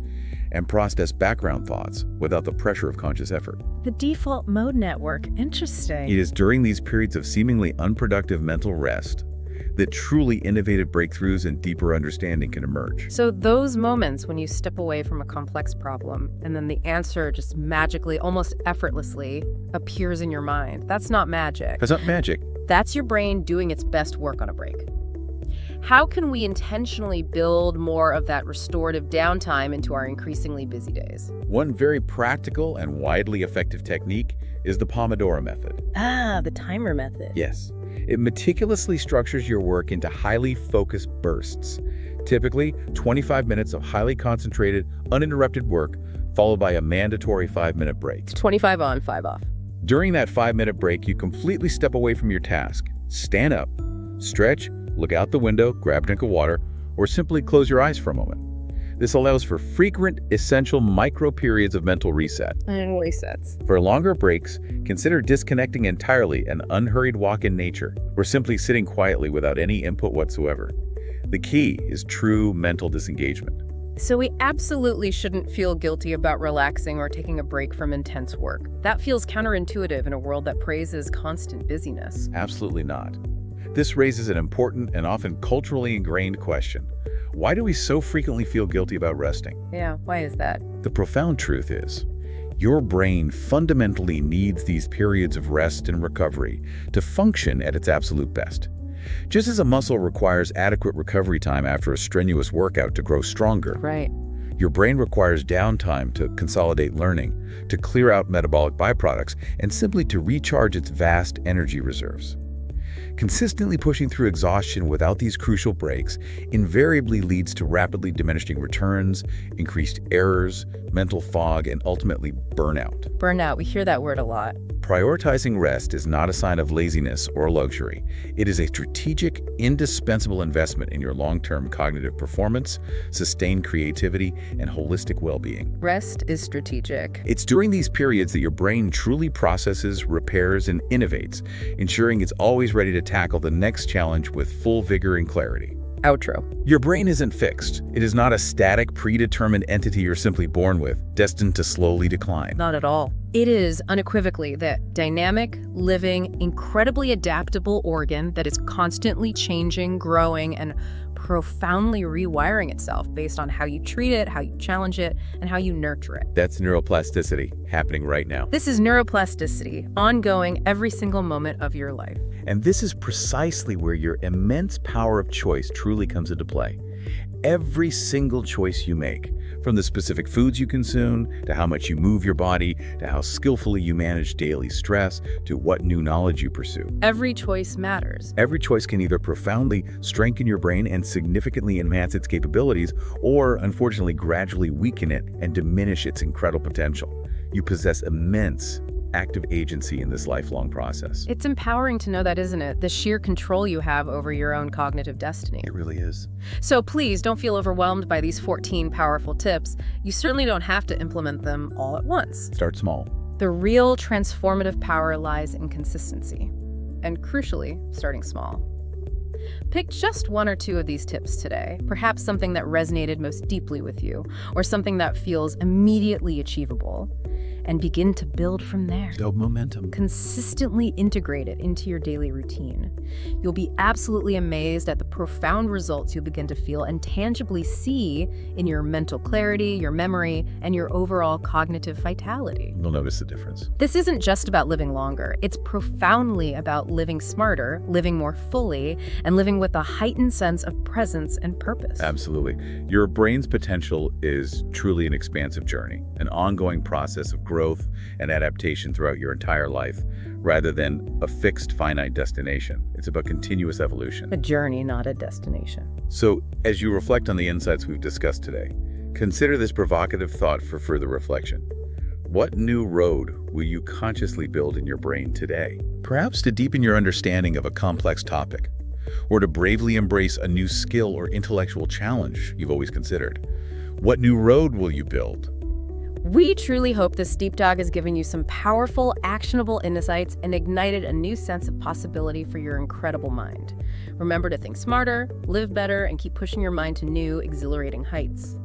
and process background thoughts without the pressure of conscious effort. The default mode network, interesting. It is during these periods of seemingly unproductive mental rest that truly innovative breakthroughs and deeper understanding can emerge. So those moments when you step away from a complex problem and then the answer just magically, almost effortlessly appears in your mind, that's not magic. That's not magic. That's your brain doing its best work on a break. How can we intentionally build more of that restorative downtime into our increasingly busy days? One very practical and widely effective technique is the Pomodoro method. Ah, the timer method. Yes. It meticulously structures your work into highly focused bursts, typically 25 minutes of highly concentrated, uninterrupted work, followed by a mandatory 5-minute break. It's 25 on, 5 off. During that 5-minute break, you completely step away from your task, stand up, stretch, look out the window, grab a drink of water, or simply close your eyes for a moment. This allows for frequent, essential micro-periods of mental reset. And resets. For longer breaks, consider disconnecting entirely, an unhurried walk in nature, or simply sitting quietly without any input whatsoever. The key is true mental disengagement. So we absolutely shouldn't feel guilty about relaxing or taking a break from intense work. That feels counterintuitive in a world that praises constant busyness. Absolutely not. This raises an important and often culturally ingrained question. Why do we so frequently feel guilty about resting? Yeah, why is that? The profound truth is, your brain fundamentally needs these periods of rest and recovery to function at its absolute best. Just as a muscle requires adequate recovery time after a strenuous workout to grow stronger, right. Your brain requires downtime to consolidate learning, to clear out metabolic byproducts, and simply to recharge its vast energy reserves. Consistently pushing through exhaustion without these crucial breaks invariably leads to rapidly diminishing returns, increased errors, mental fog, and ultimately burnout. Burnout, we hear that word a lot. Prioritizing rest is not a sign of laziness or luxury. It is a strategic, indispensable investment in your long-term cognitive performance, sustained creativity, and holistic well-being. Rest is strategic. It's during these periods that your brain truly processes, repairs, and innovates, ensuring it's always ready to tackle the next challenge with full vigor and clarity. Outro. Your brain isn't fixed. It is not a static, predetermined entity you're simply born with, destined to slowly decline. Not at all. It is unequivocally that dynamic, living, incredibly adaptable organ that is constantly changing, growing, and profoundly rewiring itself based on how you treat it, how you challenge it, and how you nurture it. That's neuroplasticity happening right now. This is neuroplasticity, ongoing every single moment of your life. And this is precisely where your immense power of choice truly comes into play. Every single choice you make, from the specific foods you consume, to how much you move your body, to how skillfully you manage daily stress, to what new knowledge you pursue. Every choice matters. Every choice can either profoundly strengthen your brain and significantly enhance its capabilities, or unfortunately gradually weaken it and diminish its incredible potential. You possess immense active agency in this lifelong process. It's empowering to know that, isn't it? The sheer control you have over your own cognitive destiny. It really is. So please don't feel overwhelmed by these 14 powerful tips. You certainly don't have to implement them all at once. Start small. The real transformative power lies in consistency. And crucially, starting small. Pick just one or two of these tips today, perhaps something that resonated most deeply with you, or something that feels immediately achievable, and begin to build from there. Build momentum. Consistently integrate it into your daily routine. You'll be absolutely amazed at the profound results you'll begin to feel and tangibly see in your mental clarity, your memory, and your overall cognitive vitality. You'll notice the difference. This isn't just about living longer. It's profoundly about living smarter, living more fully, and living with a heightened sense of presence and purpose. Absolutely. Your brain's potential is truly an expansive journey, an ongoing process of growth and adaptation throughout your entire life, rather than a fixed, finite destination. It's about continuous evolution. A journey, not a destination. So, as you reflect on the insights we've discussed today, consider this provocative thought for further reflection. What new road will you consciously build in your brain today? Perhaps to deepen your understanding of a complex topic, or to bravely embrace a new skill or intellectual challenge you've always considered. What new road will you build? We truly hope this deep dive has given you some powerful, actionable insights and ignited a new sense of possibility for your incredible mind. Remember to think smarter, live better, and keep pushing your mind to new, exhilarating heights.